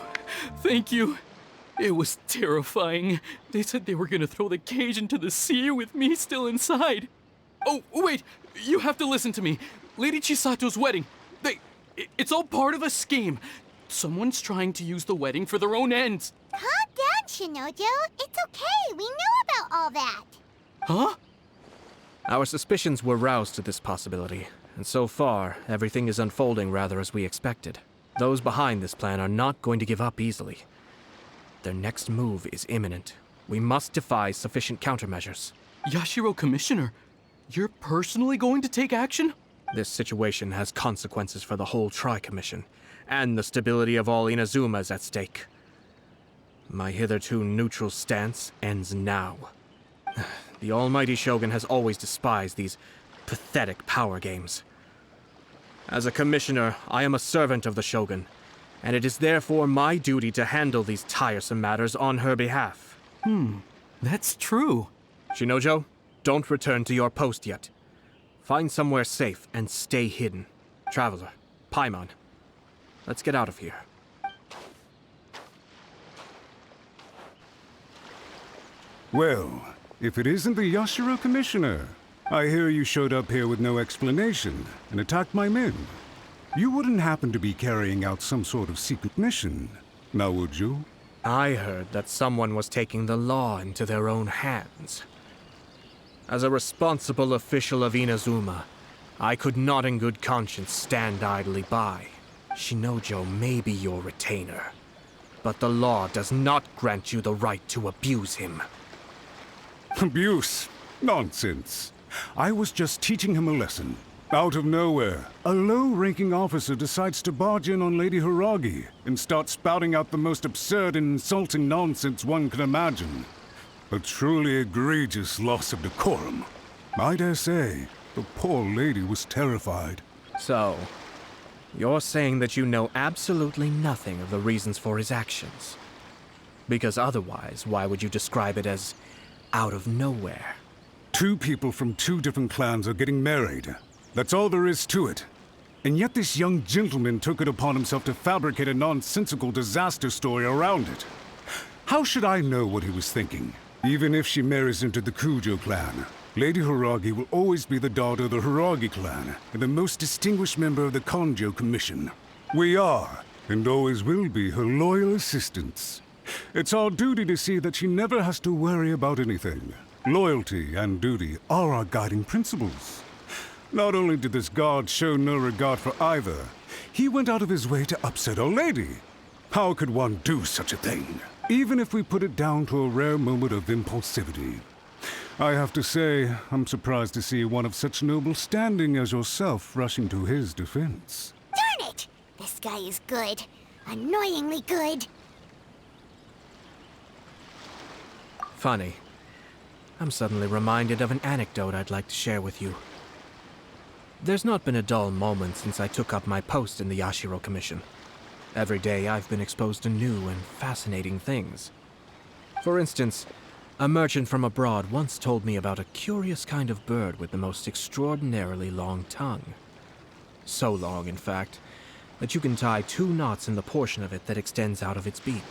Thank you. It was terrifying. They said they were gonna throw the cage into the sea with me still inside. Oh, wait! You have to listen to me. Lady Chisato's wedding. It's all part of a scheme. Someone's trying to use the wedding for their own ends. Calm down, Shinojo. It's okay. We know about all that. Huh? Our suspicions were roused to this possibility, and so far, everything is unfolding rather as we expected. Those behind this plan are not going to give up easily. Their next move is imminent. We must devise sufficient countermeasures. Yashiro Commissioner, you're personally going to take action? This situation has consequences for the whole Tri-Commission, and the stability of all Inazumas at stake. My hitherto neutral stance ends now. The almighty Shogun has always despised these pathetic power games. As a commissioner, I am a servant of the Shogun, and it is therefore my duty to handle these tiresome matters on her behalf. That's true. Shinojo, don't return to your post yet. Find somewhere safe and stay hidden. Traveler, Paimon, let's get out of here. Well, if it isn't the Yashiro Commissioner, I hear you showed up here with no explanation and attacked my men. You wouldn't happen to be carrying out some sort of secret mission, now would you? I heard that someone was taking the law into their own hands. As a responsible official of Inazuma, I could not in good conscience stand idly by. Shinojo may be your retainer, but the law does not grant you the right to abuse him. Abuse? Nonsense. I was just teaching him a lesson. Out of nowhere, a low-ranking officer decides to barge in on Lady Hiragi and start spouting out the most absurd and insulting nonsense one can imagine. A truly egregious loss of decorum. I dare say, the poor lady was terrified. So, you're saying that you know absolutely nothing of the reasons for his actions? Because otherwise, why would you describe it as out of nowhere? Two people from two different clans are getting married. That's all there is to it. And yet this young gentleman took it upon himself to fabricate a nonsensical disaster story around it. How should I know what he was thinking? Even if she marries into the Kujo clan, Lady Hiragi will always be the daughter of the Hiragi clan and the most distinguished member of the Kanjo Commission. We are, and always will be, her loyal assistants. It's our duty to see that she never has to worry about anything. Loyalty and duty are our guiding principles. Not only did this guard show no regard for either, he went out of his way to upset our lady. How could one do such a thing? Even if we put it down to a rare moment of impulsivity. I have to say, I'm surprised to see one of such noble standing as yourself rushing to his defense. Darn it! This guy is good. Annoyingly good. Funny. I'm suddenly reminded of an anecdote I'd like to share with you. There's not been a dull moment since I took up my post in the Yashiro Commission. Every day I've been exposed to new and fascinating things. For instance, a merchant from abroad once told me about a curious kind of bird with the most extraordinarily long tongue. So long, in fact, that you can tie 2 knots in the portion of it that extends out of its beak.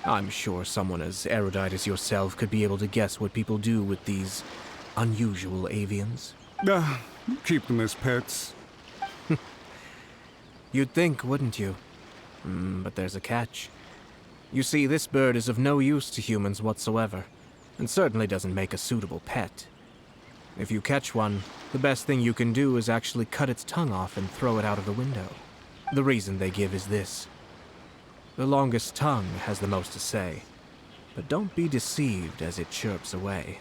I'm sure someone as erudite as yourself could be able to guess what people do with these unusual avians. Keep them as pets. You'd think, wouldn't you? But there's a catch. You see, this bird is of no use to humans whatsoever, and certainly doesn't make a suitable pet. If you catch one, the best thing you can do is actually cut its tongue off and throw it out of the window. The reason they give is this. The longest tongue has the most to say, but don't be deceived as it chirps away,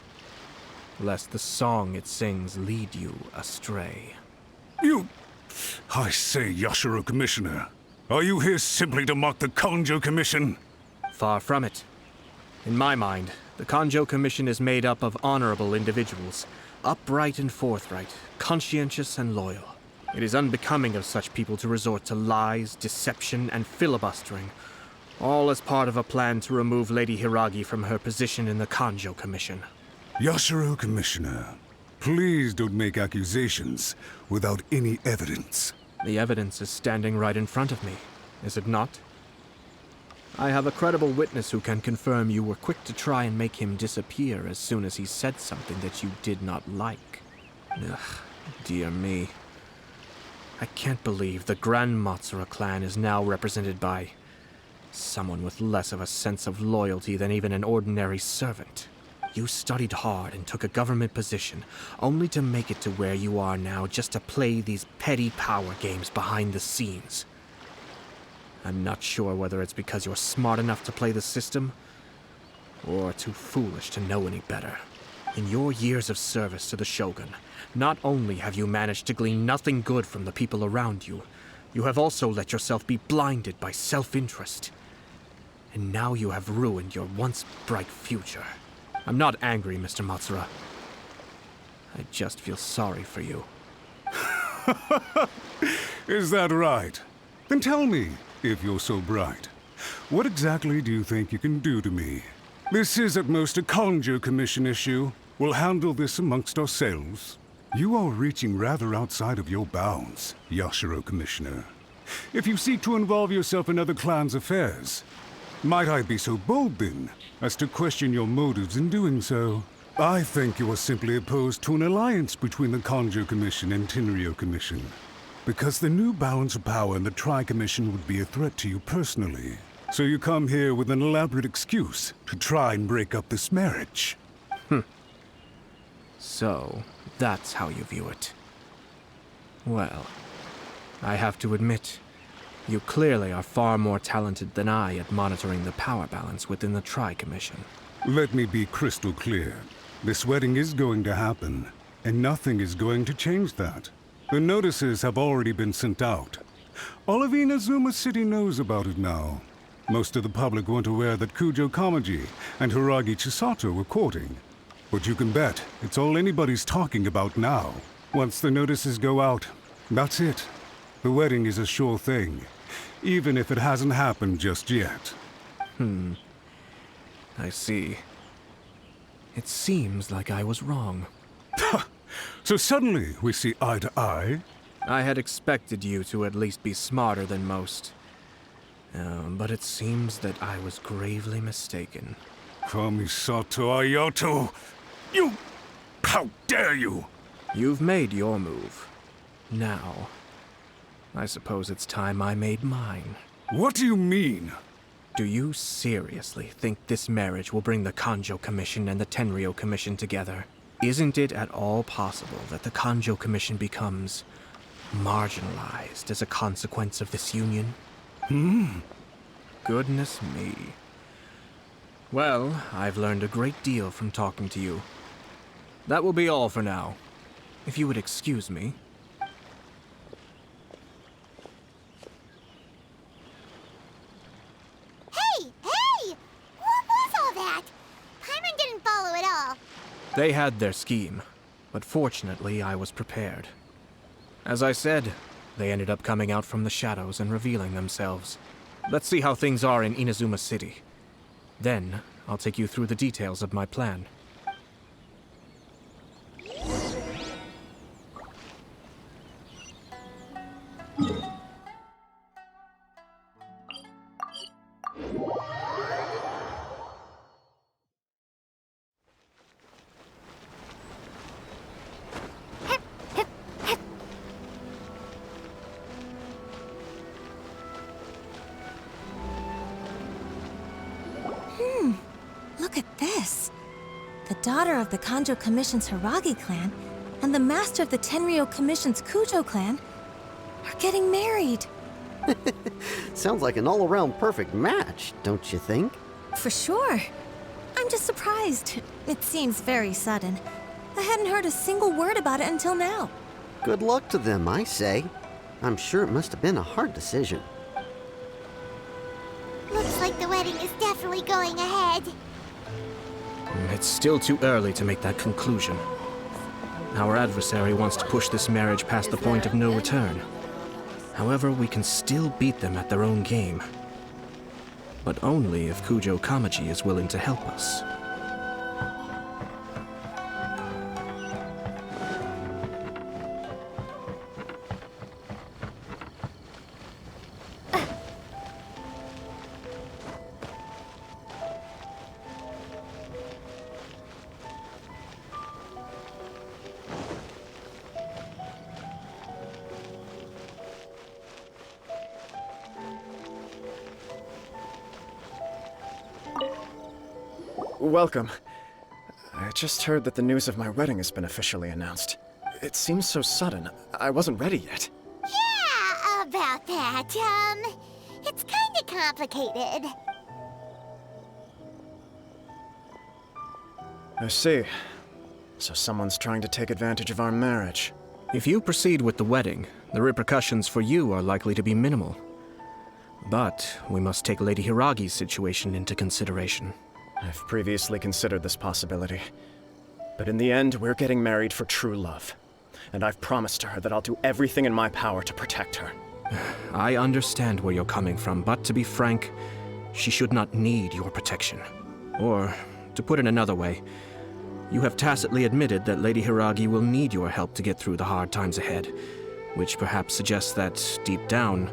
lest the song it sings lead you astray. I say, Yashiro Commissioner, are you here simply to mock the Kanjo Commission? Far from it. In my mind, the Kanjo Commission is made up of honorable individuals, upright and forthright, conscientious and loyal. It is unbecoming of such people to resort to lies, deception, and filibustering, all as part of a plan to remove Lady Hiragi from her position in the Kanjo Commission. Yashiro Commissioner, please don't make accusations without any evidence. The evidence is standing right in front of me, is it not? I have a credible witness who can confirm you were quick to try and make him disappear as soon as he said something that you did not like. Ugh, dear me. I can't believe the Grand Matsura clan is now represented by someone with less of a sense of loyalty than even an ordinary servant. You studied hard and took a government position, only to make it to where you are now just to play these petty power games behind the scenes. I'm not sure whether it's because you're smart enough to play the system, or too foolish to know any better. In your years of service to the Shogun, not only have you managed to glean nothing good from the people around you, you have also let yourself be blinded by self-interest. And now you have ruined your once bright future. I'm not angry, Mr. Matsura. I just feel sorry for you. Is that right? Then tell me, if you're so bright, what exactly do you think you can do to me? This is at most a Kanjo Commission issue. We'll handle this amongst ourselves. You are reaching rather outside of your bounds, Yashiro Commissioner. If you seek to involve yourself in other clans' affairs, might I be so bold, then, as to question your motives in doing so? I think you are simply opposed to an alliance between the Kanjo Commission and Tenryo Commission, because the new balance of power in the Tri-Commission would be a threat to you personally. So you come here with an elaborate excuse to try and break up this marriage. So, that's how you view it. Well, I have to admit, you clearly are far more talented than I at monitoring the power balance within the Tri-Commission. Let me be crystal clear. This wedding is going to happen, and nothing is going to change that. The notices have already been sent out. All of Inazuma City knows about it now. Most of the public weren't aware that Kujo Kamaji and Hiragi Chisato were courting. But you can bet it's all anybody's talking about now. Once the notices go out, that's it. The wedding is a sure thing, even if it hasn't happened just yet. I see. It seems like I was wrong. So suddenly we see eye to eye? I had expected you to at least be smarter than most. But it seems that I was gravely mistaken. Kamisato Ayaka! You... How dare you! You've made your move. Now, I suppose it's time I made mine. What do you mean? Do you seriously think this marriage will bring the Kanjo Commission and the Tenryo Commission together? Isn't it at all possible that the Kanjo Commission becomes marginalized as a consequence of this union? Goodness me. Well, I've learned a great deal from talking to you. That will be all for now. If you would excuse me. Hey! What was all that? Paimon didn't follow at all. They had their scheme, but fortunately I was prepared. As I said, they ended up coming out from the shadows and revealing themselves. Let's see how things are in Inazuma City. Then, I'll take you through the details of my plan. Look at this. The daughter of the Kanjo Commission's Hiragi clan and the master of the Tenryo Commission's Kujo clan are getting married. Sounds like an all-around perfect match, don't you think? For sure. I'm just surprised. It seems very sudden. I hadn't heard a single word about it until now. Good luck to them, I say. I'm sure it must have been a hard decision. Looks like the wedding is definitely going ahead. It's still too early to make that conclusion. Our adversary wants to push this marriage past the point of no return. However, we can still beat them at their own game. But only if Kujo Kamaji is willing to help us. welcome. I just heard that the news of my wedding has been officially announced. It seems so sudden. I wasn't ready yet. Yeah, about that. It's kinda complicated. I see. So someone's trying to take advantage of our marriage. If you proceed with the wedding, the repercussions for you are likely to be minimal. But we must take Lady Hiragi's situation into consideration. I've previously considered this possibility. But in the end, we're getting married for true love. And I've promised her that I'll do everything in my power to protect her. I understand where you're coming from, but to be frank, she should not need your protection. Or, to put it another way, you have tacitly admitted that Lady Hiragi will need your help to get through the hard times ahead, which perhaps suggests that, deep down,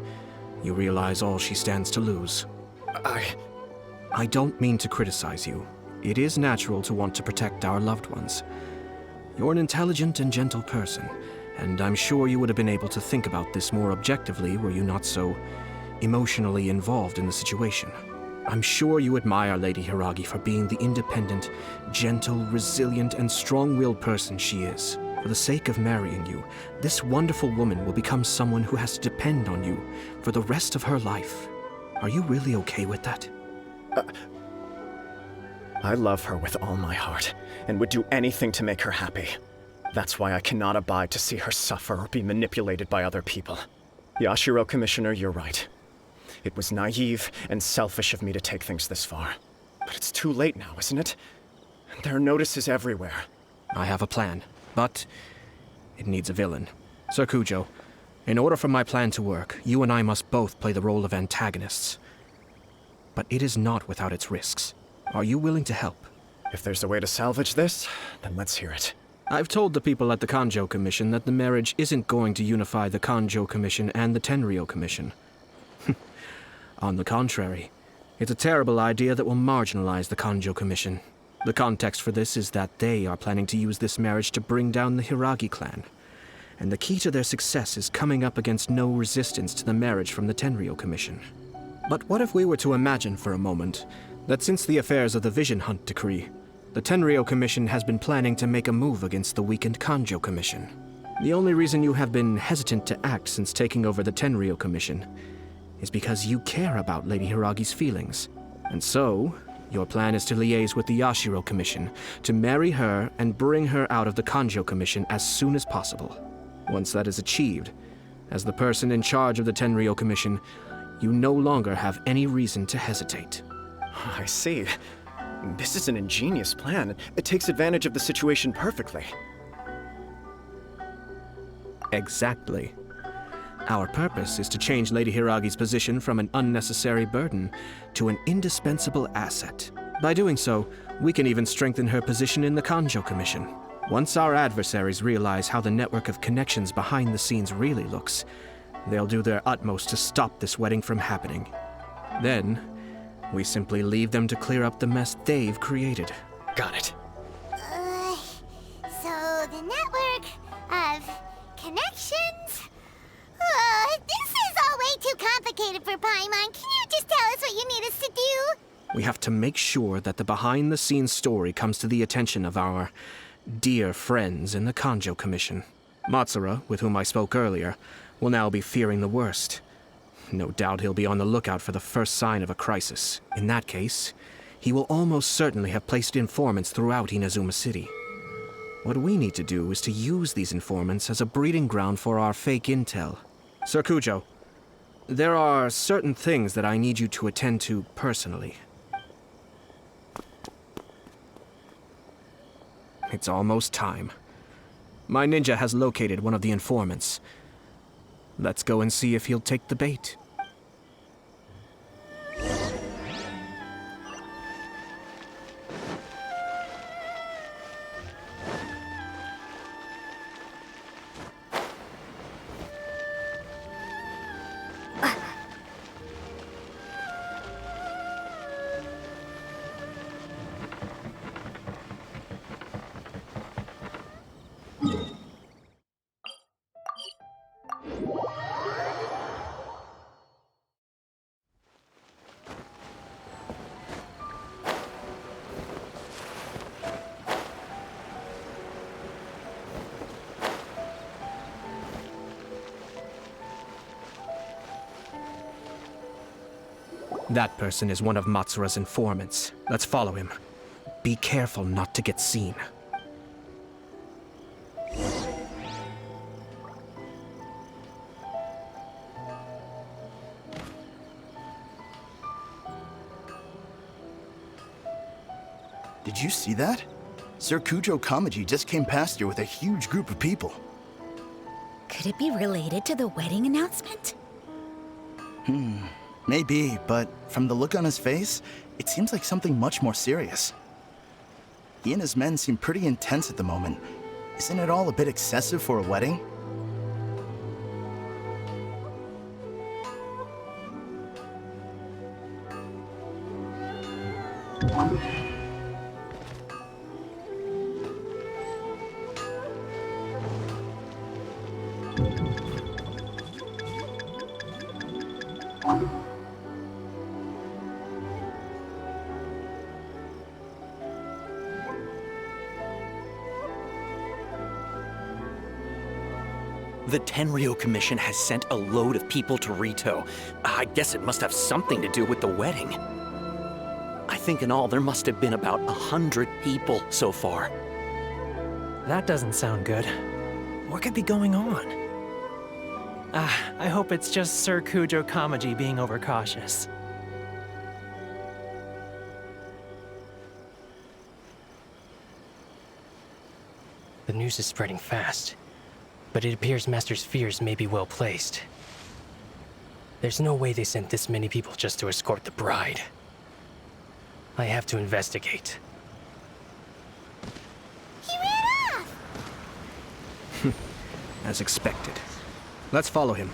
you realize all she stands to lose. I don't mean to criticize you. It is natural to want to protect our loved ones. You're an intelligent and gentle person, and I'm sure you would have been able to think about this more objectively were you not so emotionally involved in the situation. I'm sure you admire Lady Hiragi for being the independent, gentle, resilient, and strong-willed person she is. For the sake of marrying you, this wonderful woman will become someone who has to depend on you for the rest of her life. Are you really okay with that? I love her with all my heart, and would do anything to make her happy. That's why I cannot abide to see her suffer or be manipulated by other people. Yashiro, Commissioner, you're right. It was naive and selfish of me to take things this far. But it's too late now, isn't it? There are notices everywhere. I have a plan, but it needs a villain. Sir Kujo, in order for my plan to work, you and I must both play the role of antagonists. But it is not without its risks. Are you willing to help? If there's a way to salvage this, then let's hear it. I've told the people at the Kanjo Commission that the marriage isn't going to unify the Kanjo Commission and the Tenryou Commission. On the contrary, it's a terrible idea that will marginalize the Kanjo Commission. The context for this is that they are planning to use this marriage to bring down the Hiragi clan. And the key to their success is coming up against no resistance to the marriage from the Tenryou Commission. But what if we were to imagine for a moment that since the affairs of the Vision Hunt Decree, the Tenryou Commission has been planning to make a move against the weakened Kanjo Commission? The only reason you have been hesitant to act since taking over the Tenryou Commission is because you care about Lady Hiragi's feelings. And so, your plan is to liaise with the Yashiro Commission, to marry her and bring her out of the Kanjo Commission as soon as possible. Once that is achieved, as the person in charge of the Tenryou Commission, you no longer have any reason to hesitate. I see. This is an ingenious plan. It takes advantage of the situation perfectly. Exactly. Our purpose is to change Lady Hiragi's position from an unnecessary burden to an indispensable asset. By doing so, we can even strengthen her position in the Kanjo Commission. Once our adversaries realize how the network of connections behind the scenes really looks, they'll do their utmost to stop this wedding from happening. Then, we simply leave them to clear up the mess they've created. Got it. So the network of connections? This is all way too complicated for Paimon. Can you just tell us what you need us to do? We have to make sure that the behind-the-scenes story comes to the attention of our dear friends in the Kanjo Commission. Matsura, with whom I spoke earlier, will now be fearing the worst. No doubt he'll be on the lookout for the first sign of a crisis. In that case, he will almost certainly have placed informants throughout Inazuma City. What we need to do is to use these informants as a breeding ground for our fake intel. Sir Kujo, there are certain things that I need you to attend to personally. It's almost time. My ninja has located one of the informants. Let's go and see if he'll take the bait. That person is one of Matsura's informants. Let's follow him. Be careful not to get seen. Did you see that? Sir Kujo Kamaji just came past here with a huge group of people. Could it be related to the wedding announcement? Maybe, but from the look on his face, it seems like something much more serious. He and his men seem pretty intense at the moment. Isn't it all a bit excessive for a wedding? The Tenryo Commission has sent a load of people to Rito. I guess it must have something to do with the wedding. I think in all there must have been about 100 people so far. That doesn't sound good. What could be going on? I hope it's just Sir Kujo Kamaji being overcautious. The news is spreading fast, but it appears Master's fears may be well placed. There's no way they sent this many people just to escort the bride. I have to investigate. He ran off! As expected. Let's follow him.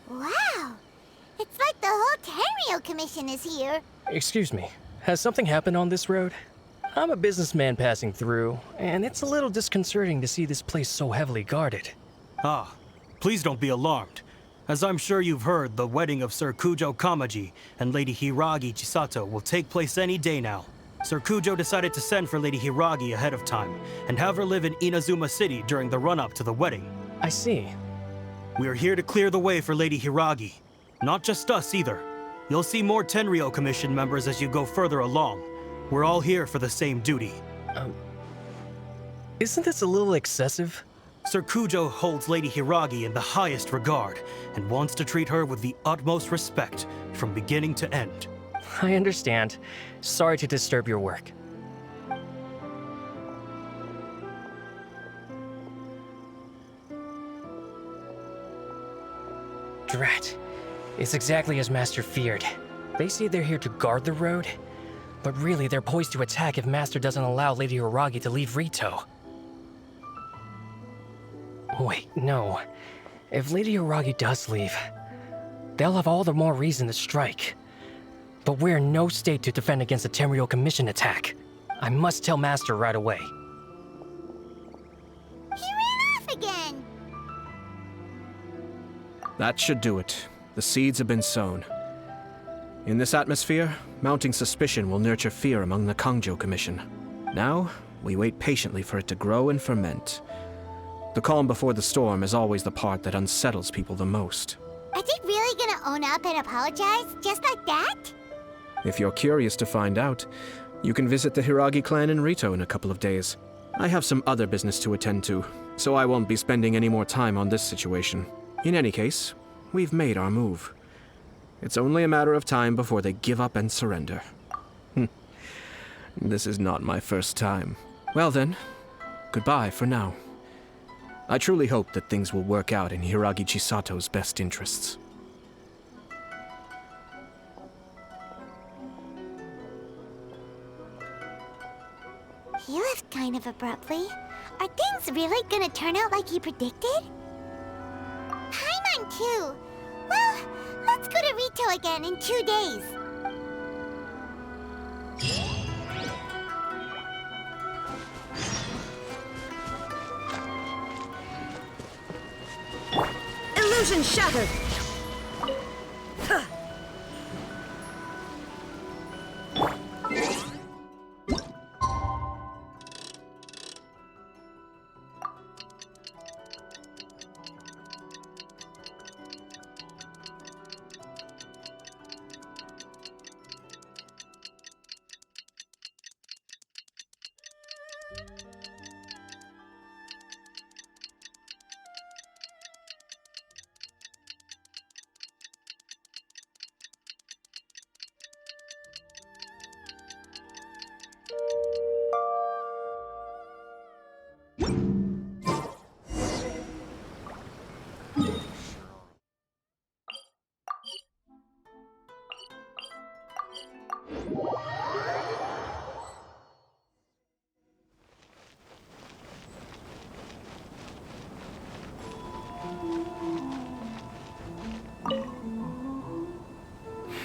Wow! It's like the whole Tenryo Commission is here. Excuse me, has something happened on this road? I'm a businessman passing through, and it's a little disconcerting to see this place so heavily guarded. Ah, please don't be alarmed. As I'm sure you've heard, the wedding of Sir Kujo Kamaji and Lady Hiragi Chisato will take place any day now. Sir Kujo decided to send for Lady Hiragi ahead of time and have her live in Inazuma City during the run-up to the wedding. I see. We are here to clear the way for Lady Hiragi. Not just us either. You'll see more Tenryo Commission members as you go further along. We're all here for the same duty. Isn't this a little excessive? Sir Kujo holds Lady Hiragi in the highest regard and wants to treat her with the utmost respect from beginning to end. I understand. Sorry to disturb your work. Drat. It's exactly as Master feared. They say they're here to guard the road, but really they're poised to attack if Master doesn't allow Lady Hiragi to leave Rito. Wait, no. If Lady Hiragi does leave, they'll have all the more reason to strike. But we're in no state to defend against a Tenryo Commission attack. I must tell Master right away. He ran off again! That should do it. The seeds have been sown. In this atmosphere, mounting suspicion will nurture fear among the Kangjo Commission. Now, we wait patiently for it to grow and ferment. The calm before the storm is always the part that unsettles people the most. Are they really gonna own up and apologize, just like that? If you're curious to find out, you can visit the Hiragi clan in Rito in a couple of days. I have some other business to attend to, so I won't be spending any more time on this situation. In any case, we've made our move. It's only a matter of time before they give up and surrender. This is not my first time. Well then, goodbye for now. I truly hope that things will work out in Hiragi Chisato's best interests. He left kind of abruptly. Are things really gonna turn out like he predicted? Paimon too! Well, let's go to Rito again in 2 days. Illusion shattered! Huh.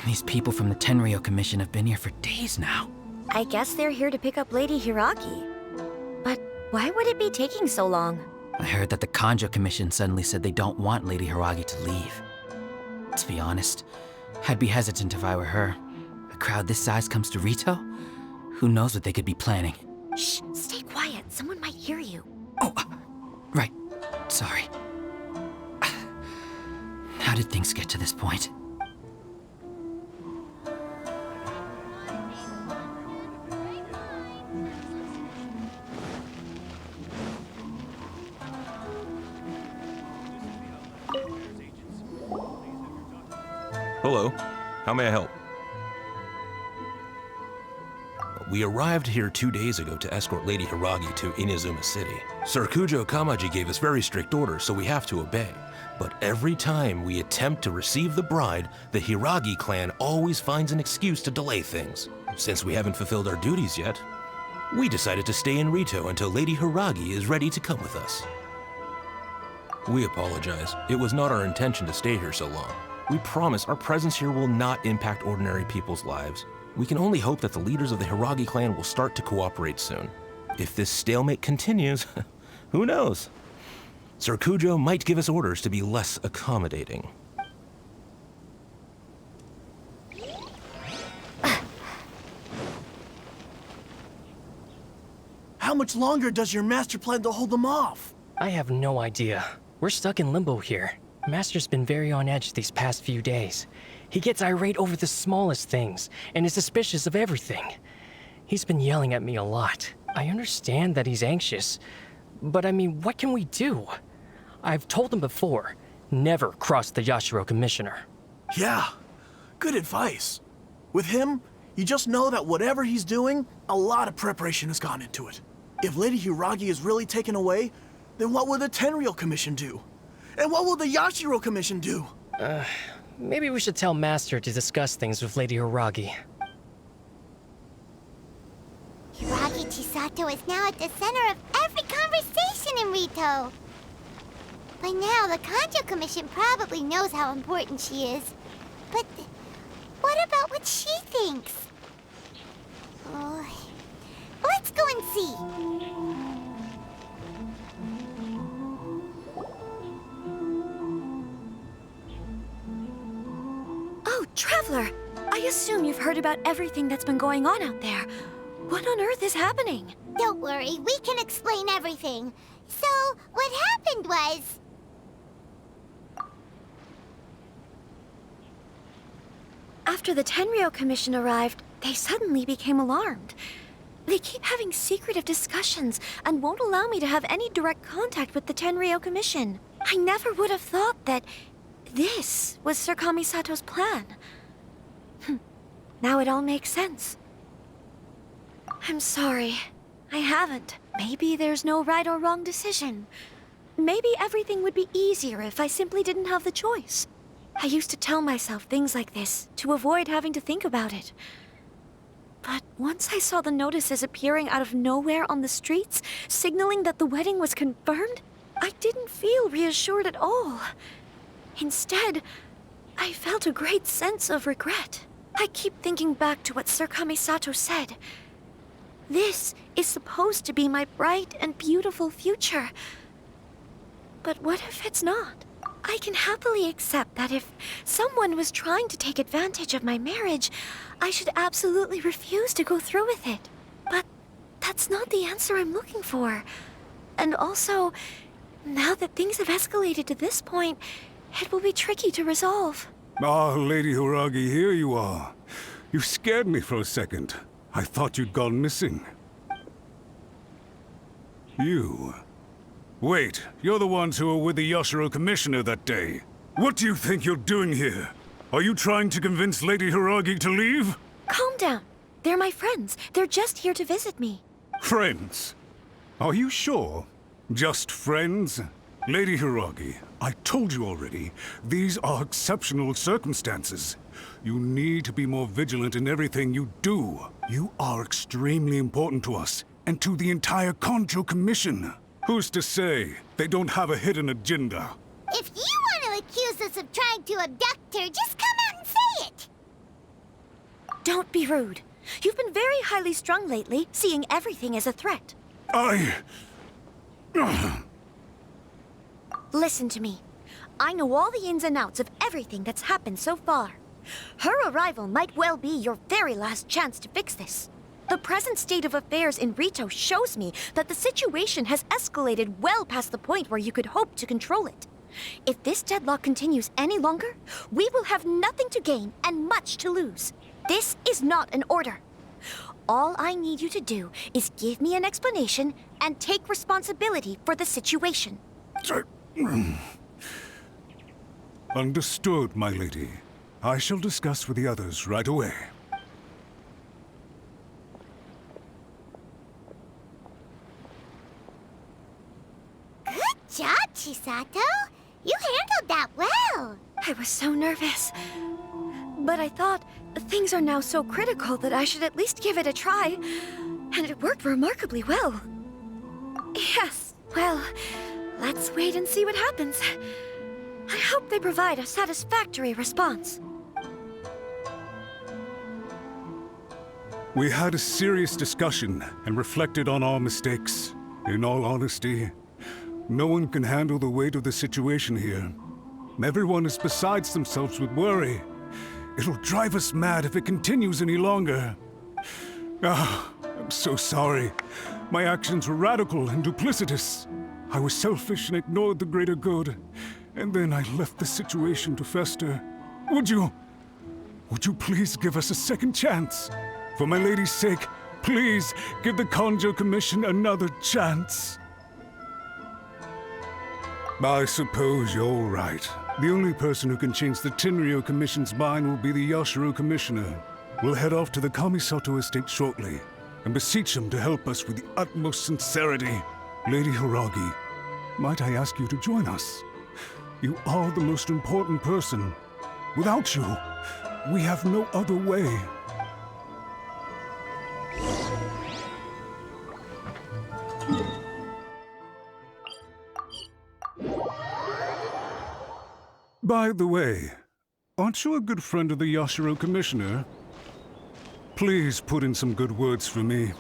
These people from the Tenryou Commission have been here for days now. I guess they're here to pick up Lady Hiragi. But why would it be taking so long? I heard that the Kanjo Commission suddenly said they don't want Lady Hiragi to leave. To be honest, I'd be hesitant if I were her. A crowd this size comes to Rito? Who knows what they could be planning? Shh, stay quiet. Someone might hear you. Right. Sorry. How did things get to this point? Hello. How may I help? We arrived here 2 days ago to escort Lady Hiragi to Inazuma City. Sir Kujo Kamaji gave us very strict orders, so we have to obey. But every time we attempt to receive the bride, the Hiragi clan always finds an excuse to delay things. Since we haven't fulfilled our duties yet, we decided to stay in Rito until Lady Hiragi is ready to come with us. We apologize. It was not our intention to stay here so long. We promise our presence here will not impact ordinary people's lives. We can only hope that the leaders of the Hiragi clan will start to cooperate soon. If this stalemate continues, who knows? Sir Kujo might give us orders to be less accommodating. How much longer does your master plan to hold them off? I have no idea. We're stuck in limbo here. Master's been very on edge these past few days. He gets irate over the smallest things, and is suspicious of everything. He's been yelling at me a lot. I understand that he's anxious, but I mean, what can we do? I've told him before, never cross the Yashiro Commissioner. Yeah, good advice. With him, you just know that whatever he's doing, a lot of preparation has gone into it. If Lady Hiragi is really taken away, then what will the Tenryou Commission do? And what will the Yashiro Commission do? Maybe we should tell Master to discuss things with Lady Hiragi. Hiragi Chisato is now at the center of every conversation in Rito. By now, the Kanjo Commission probably knows how important she is. But what about what she thinks? Oh, let's go and see. Oh, Traveler! I assume you've heard about everything that's been going on out there. What on earth is happening? Don't worry, we can explain everything. So, what happened was... After the Tenryou Commission arrived, they suddenly became alarmed. They keep having secretive discussions and won't allow me to have any direct contact with the Tenryou Commission. I never would have thought that this was Sir Kamisato's plan. Now it all makes sense. I'm sorry. I haven't. Maybe there's no right or wrong decision. Maybe everything would be easier if I simply didn't have the choice. I used to tell myself things like this to avoid having to think about it. But once I saw the notices appearing out of nowhere on the streets, signaling that the wedding was confirmed, I didn't feel reassured at all. Instead, I felt a great sense of regret. I keep thinking back to what Sir Kamisato said. This is supposed to be my bright and beautiful future. But what if it's not? I can happily accept that if someone was trying to take advantage of my marriage, I should absolutely refuse to go through with it. But that's not the answer I'm looking for. And also, now that things have escalated to this point, it will be tricky to resolve. Ah, Lady Hiragi, here you are. You scared me for a second. I thought you'd gone missing. You... Wait, you're the ones who were with the Yashiro Commissioner that day. What do you think you're doing here? Are you trying to convince Lady Hiragi to leave? Calm down. They're my friends. They're just here to visit me. Friends? Are you sure? Just friends? Lady Hiragi, I told you already, these are exceptional circumstances. You need to be more vigilant in everything you do. You are extremely important to us, and to the entire Kanjo Commission. Who's to say they don't have a hidden agenda? If you want to accuse us of trying to abduct her, just come out and say it! Don't be rude. You've been very highly strung lately, seeing everything as a threat. Listen to me. I know all the ins and outs of everything that's happened so far. Her arrival might well be your very last chance to fix this. The present state of affairs in Rito shows me that the situation has escalated well past the point where you could hope to control it. If this deadlock continues any longer, we will have nothing to gain and much to lose. This is not an order. All I need you to do is give me an explanation and take responsibility for the situation. Understood, my lady. I shall discuss with the others right away. Good job, Chisato. You handled that well. I was so nervous. But I thought things are now so critical that I should at least give it a try. And it worked remarkably well. Yes, well, let's wait and see what happens. I hope they provide a satisfactory response. We had a serious discussion and reflected on our mistakes. In all honesty, no one can handle the weight of the situation here. Everyone is besides themselves with worry. It'll drive us mad if it continues any longer. I'm so sorry. My actions were radical and duplicitous. I was selfish and ignored the greater good. And then I left the situation to fester. Would you please give us a second chance? For my lady's sake, please give the Kanjo Commission another chance. I suppose you're right. The only person who can change the Tenryou Commission's mind will be the Yashiro Commissioner. We'll head off to the Kamisato estate shortly and beseech him to help us with the utmost sincerity. Lady Hiragi, might I ask you to join us? You are the most important person. Without you, we have no other way. By the way, aren't you a good friend of the Yashiro Commissioner? Please put in some good words for me.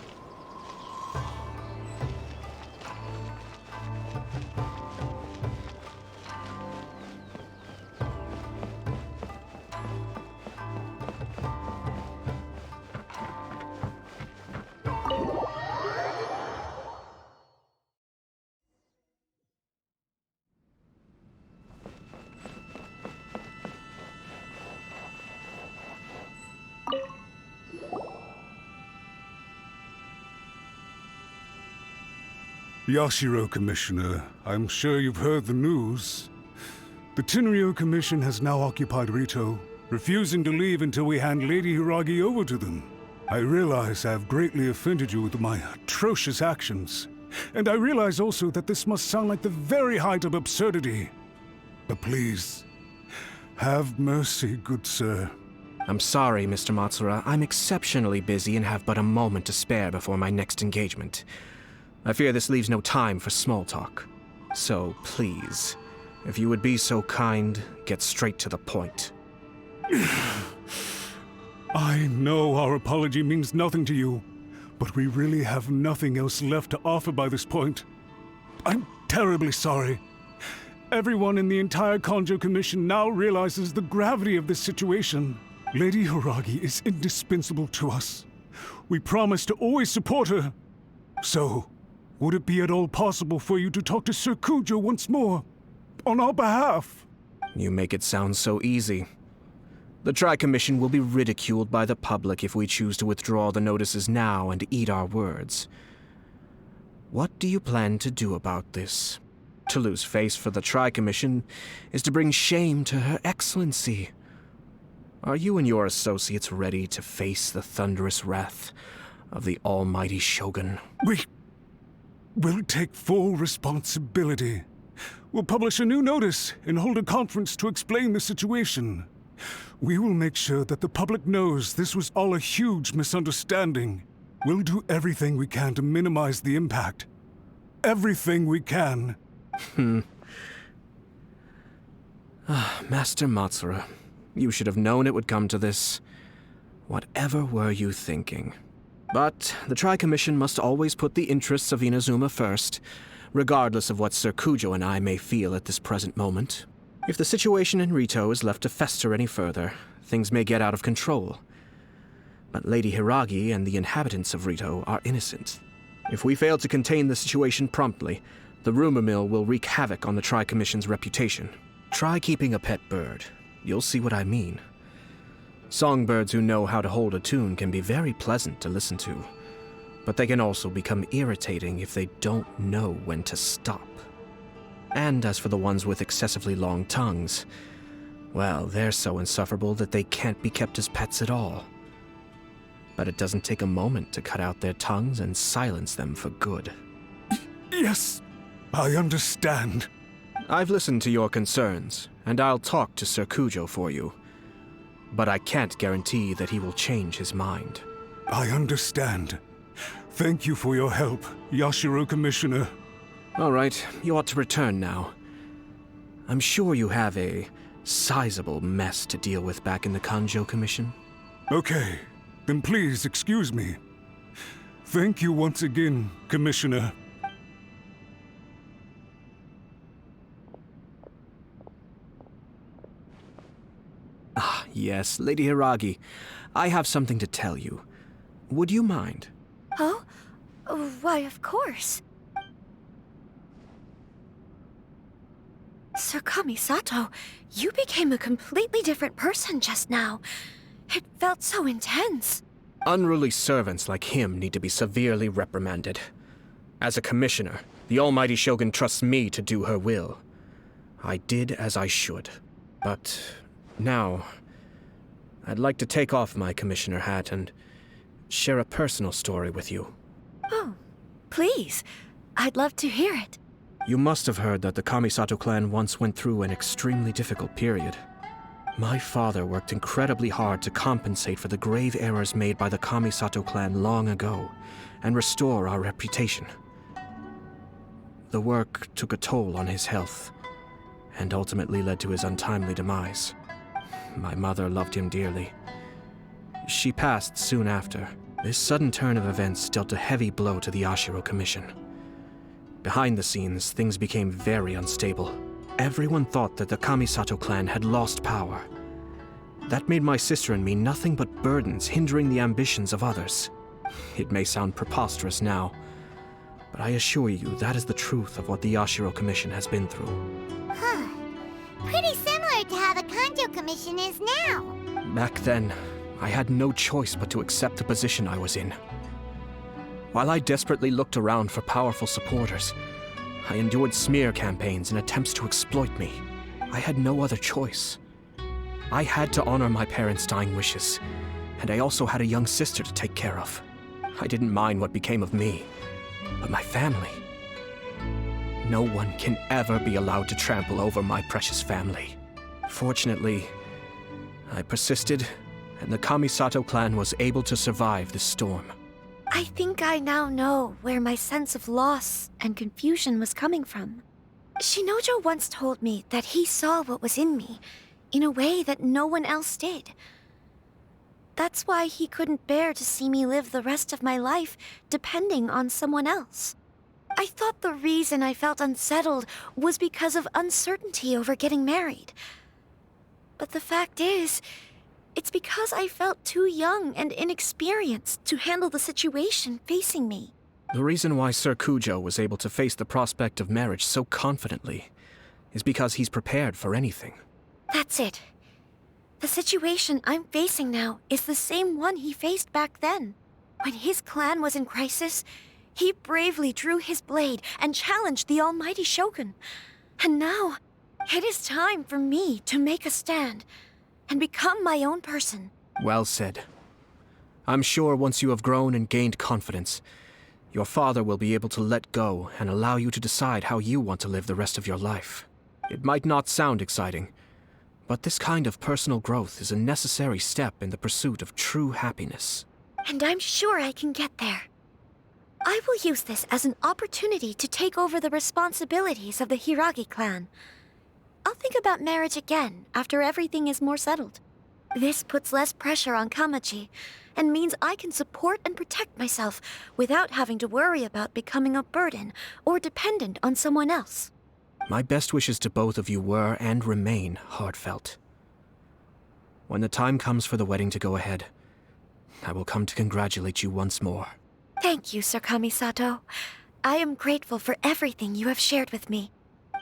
Yashiro Commissioner, I'm sure you've heard the news. The Tenryou Commission has now occupied Rito, refusing to leave until we hand Lady Hiragi over to them. I realize I have greatly offended you with my atrocious actions, and I realize also that this must sound like the very height of absurdity. But please, have mercy, good sir. I'm sorry, Mr. Matsura. I'm exceptionally busy and have but a moment to spare before my next engagement. I fear this leaves no time for small talk. So please, if you would be so kind, get straight to the point. I know our apology means nothing to you, but we really have nothing else left to offer by this point. I'm terribly sorry. Everyone in the entire Kanjo Commission now realizes the gravity of this situation. Lady Hiragi is indispensable to us. We promise to always support her. So, would it be at all possible for you to talk to Sir Kujo once more, on our behalf? You make it sound so easy. The Tri-Commission will be ridiculed by the public if we choose to withdraw the notices now and eat our words. What do you plan to do about this? To lose face for the Tri-Commission is to bring shame to Her Excellency. Are you and your associates ready to face the thunderous wrath of the almighty Shogun? We'll take full responsibility. We'll publish a new notice and hold a conference to explain the situation. We will make sure that the public knows this was all a huge misunderstanding. We'll do everything we can to minimize the impact. Everything we can. Master Matsura, you should have known it would come to this. Whatever were you thinking? But the Tri-Commission must always put the interests of Inazuma first, regardless of what Sir Kujo and I may feel at this present moment. If the situation in Rito is left to fester any further, things may get out of control. But Lady Hiragi and the inhabitants of Rito are innocent. If we fail to contain the situation promptly, the rumor mill will wreak havoc on the Tri-Commission's reputation. Try keeping a pet bird. You'll see what I mean. Songbirds who know how to hold a tune can be very pleasant to listen to, but they can also become irritating if they don't know when to stop. And as for the ones with excessively long tongues, well, they're so insufferable that they can't be kept as pets at all. But it doesn't take a moment to cut out their tongues and silence them for good. Yes, I understand. I've listened to your concerns, and I'll talk to Sir Kujo for you. But I can't guarantee that he will change his mind. I understand. Thank you for your help, Yashiro Commissioner. All right, you ought to return now. I'm sure you have a sizable mess to deal with back in the Kanjo Commission. Okay, then please excuse me. Thank you once again, Commissioner. Ah, yes, Lady Hiragi. I have something to tell you. Would you mind? Oh? Why, of course. Sir Kamisato, you became a completely different person just now. It felt so intense. Unruly servants like him need to be severely reprimanded. As a commissioner, the almighty Shogun trusts me to do her will. I did as I should. But now, I'd like to take off my commissioner hat and share a personal story with you. Oh, please. I'd love to hear it. You must have heard that the Kamisato clan once went through an extremely difficult period. My father worked incredibly hard to compensate for the grave errors made by the Kamisato clan long ago and restore our reputation. The work took a toll on his health and ultimately led to his untimely demise. My mother loved him dearly. She passed soon after. This sudden turn of events dealt a heavy blow to the Ashiro Commission. Behind the scenes, things became very unstable. Everyone thought that the Kamisato clan had lost power. That made my sister and me nothing but burdens hindering the ambitions of others. It may sound preposterous now, but I assure you that is the truth of what the Ashiro Commission has been through. Huh. Pretty similar to how the Kanjo Commission is now. Back then, I had no choice but to accept the position I was in. While I desperately looked around for powerful supporters, I endured smear campaigns and attempts to exploit me. I had no other choice. I had to honor my parents' dying wishes, and I also had a young sister to take care of. I didn't mind what became of me, but my family. No one can ever be allowed to trample over my precious family. Fortunately, I persisted, and the Kamisato clan was able to survive this storm. I think I now know where my sense of loss and confusion was coming from. Shinojo once told me that he saw what was in me in a way that no one else did. That's why he couldn't bear to see me live the rest of my life depending on someone else. I thought the reason I felt unsettled was because of uncertainty over getting married. But the fact is, it's because I felt too young and inexperienced to handle the situation facing me. The reason why Sir Kujo was able to face the prospect of marriage so confidently is because he's prepared for anything. That's it. The situation I'm facing now is the same one he faced back then. When his clan was in crisis, he bravely drew his blade and challenged the almighty Shogun. And now, it is time for me to make a stand and become my own person. Well said. I'm sure once you have grown and gained confidence, your father will be able to let go and allow you to decide how you want to live the rest of your life. It might not sound exciting, but this kind of personal growth is a necessary step in the pursuit of true happiness. And I'm sure I can get there. I will use this as an opportunity to take over the responsibilities of the Hiragi clan. I'll think about marriage again after everything is more settled. This puts less pressure on Kamaji, and means I can support and protect myself without having to worry about becoming a burden or dependent on someone else. My best wishes to both of you were and remain heartfelt. When the time comes for the wedding to go ahead, I will come to congratulate you once more. Thank you, Sir Kamisato. I am grateful for everything you have shared with me.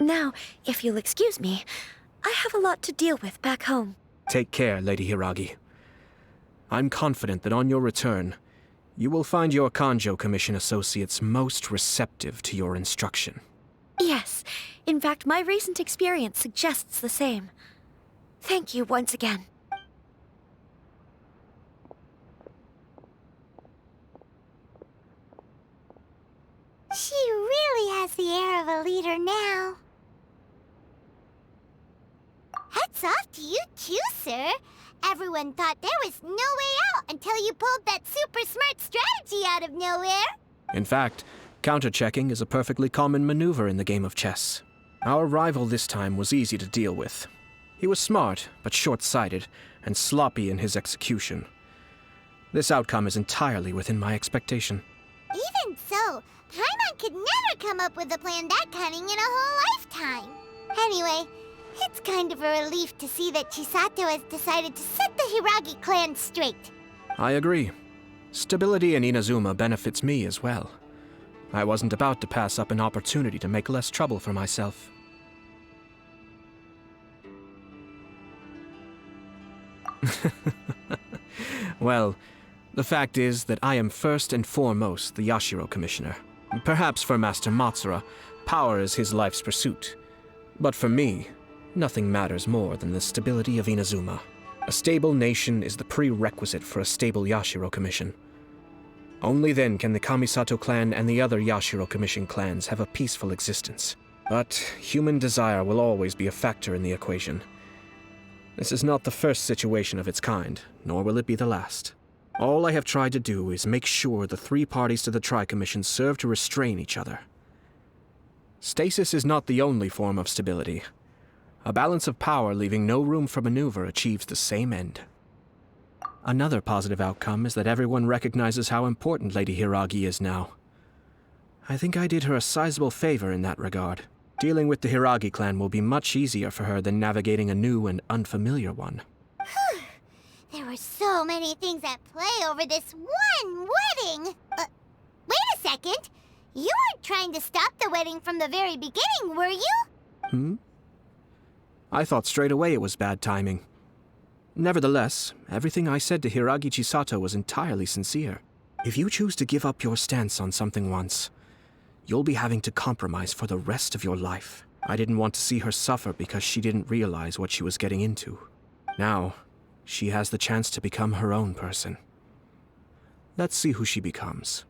Now, if you'll excuse me, I have a lot to deal with back home. Take care, Lady Hiragi. I'm confident that on your return, you will find your Kanjo Commission associates most receptive to your instruction. Yes, in fact, my recent experience suggests the same. Thank you once again. She really has the air of a leader now. Hats off to you too, sir. Everyone thought there was no way out until you pulled that super smart strategy out of nowhere. In fact, counter-checking is a perfectly common maneuver in the game of chess. Our rival this time was easy to deal with. He was smart, but short-sighted, and sloppy in his execution. This outcome is entirely within my expectation. Even so, Paimon could never come up with a plan that cunning in a whole lifetime. Anyway, it's kind of a relief to see that Chisato has decided to set the Hiragi clan straight. I agree. Stability in Inazuma benefits me as well. I wasn't about to pass up an opportunity to make less trouble for myself. Well, the fact is that I am first and foremost the Yashiro Commissioner. Perhaps for Master Matsura, power is his life's pursuit. But for me, nothing matters more than the stability of Inazuma. A stable nation is the prerequisite for a stable Yashiro Commission. Only then can the Kamisato clan and the other Yashiro Commission clans have a peaceful existence. But human desire will always be a factor in the equation. This is not the first situation of its kind, nor will it be the last. All I have tried to do is make sure the three parties to the Tri-Commission serve to restrain each other. Stasis is not the only form of stability. A balance of power leaving no room for maneuver achieves the same end. Another positive outcome is that everyone recognizes how important Lady Hiragi is now. I think I did her a sizable favor in that regard. Dealing with the Hiragi clan will be much easier for her than navigating a new and unfamiliar one. There were so many things at play over this one wedding. Wait a second. You weren't trying to stop the wedding from the very beginning, were you? I thought straight away it was bad timing. Nevertheless, everything I said to Hiragi Chisato was entirely sincere. If you choose to give up your stance on something once, you'll be having to compromise for the rest of your life. I didn't want to see her suffer because she didn't realize what she was getting into. Now, she has the chance to become her own person. Let's see who she becomes.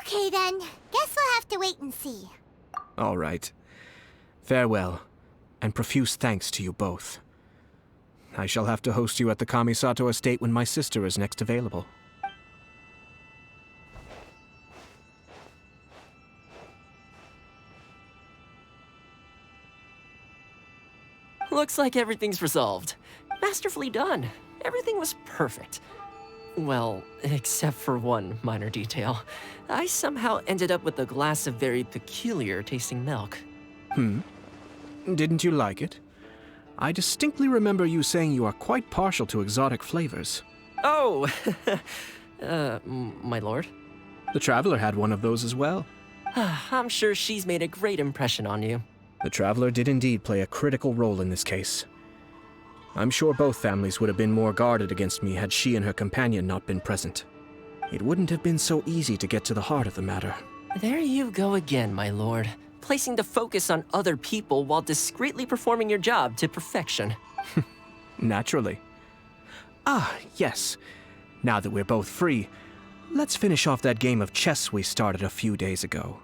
Okay then, guess we'll have to wait and see. All right. Farewell, and profuse thanks to you both. I shall have to host you at the Kamisato estate when my sister is next available. Looks like everything's resolved. Masterfully done. Everything was perfect. Well, except for one minor detail. I somehow ended up with a glass of very peculiar tasting milk. Didn't you like it? I distinctly remember you saying you are quite partial to exotic flavors. Oh! My lord? The Traveler had one of those as well. I'm sure she's made a great impression on you. The Traveler did indeed play a critical role in this case. I'm sure both families would have been more guarded against me had she and her companion not been present. It wouldn't have been so easy to get to the heart of the matter. There you go again, my lord. Placing the focus on other people while discreetly performing your job to perfection. Naturally. Ah, yes. Now that we're both free, let's finish off that game of chess we started a few days ago.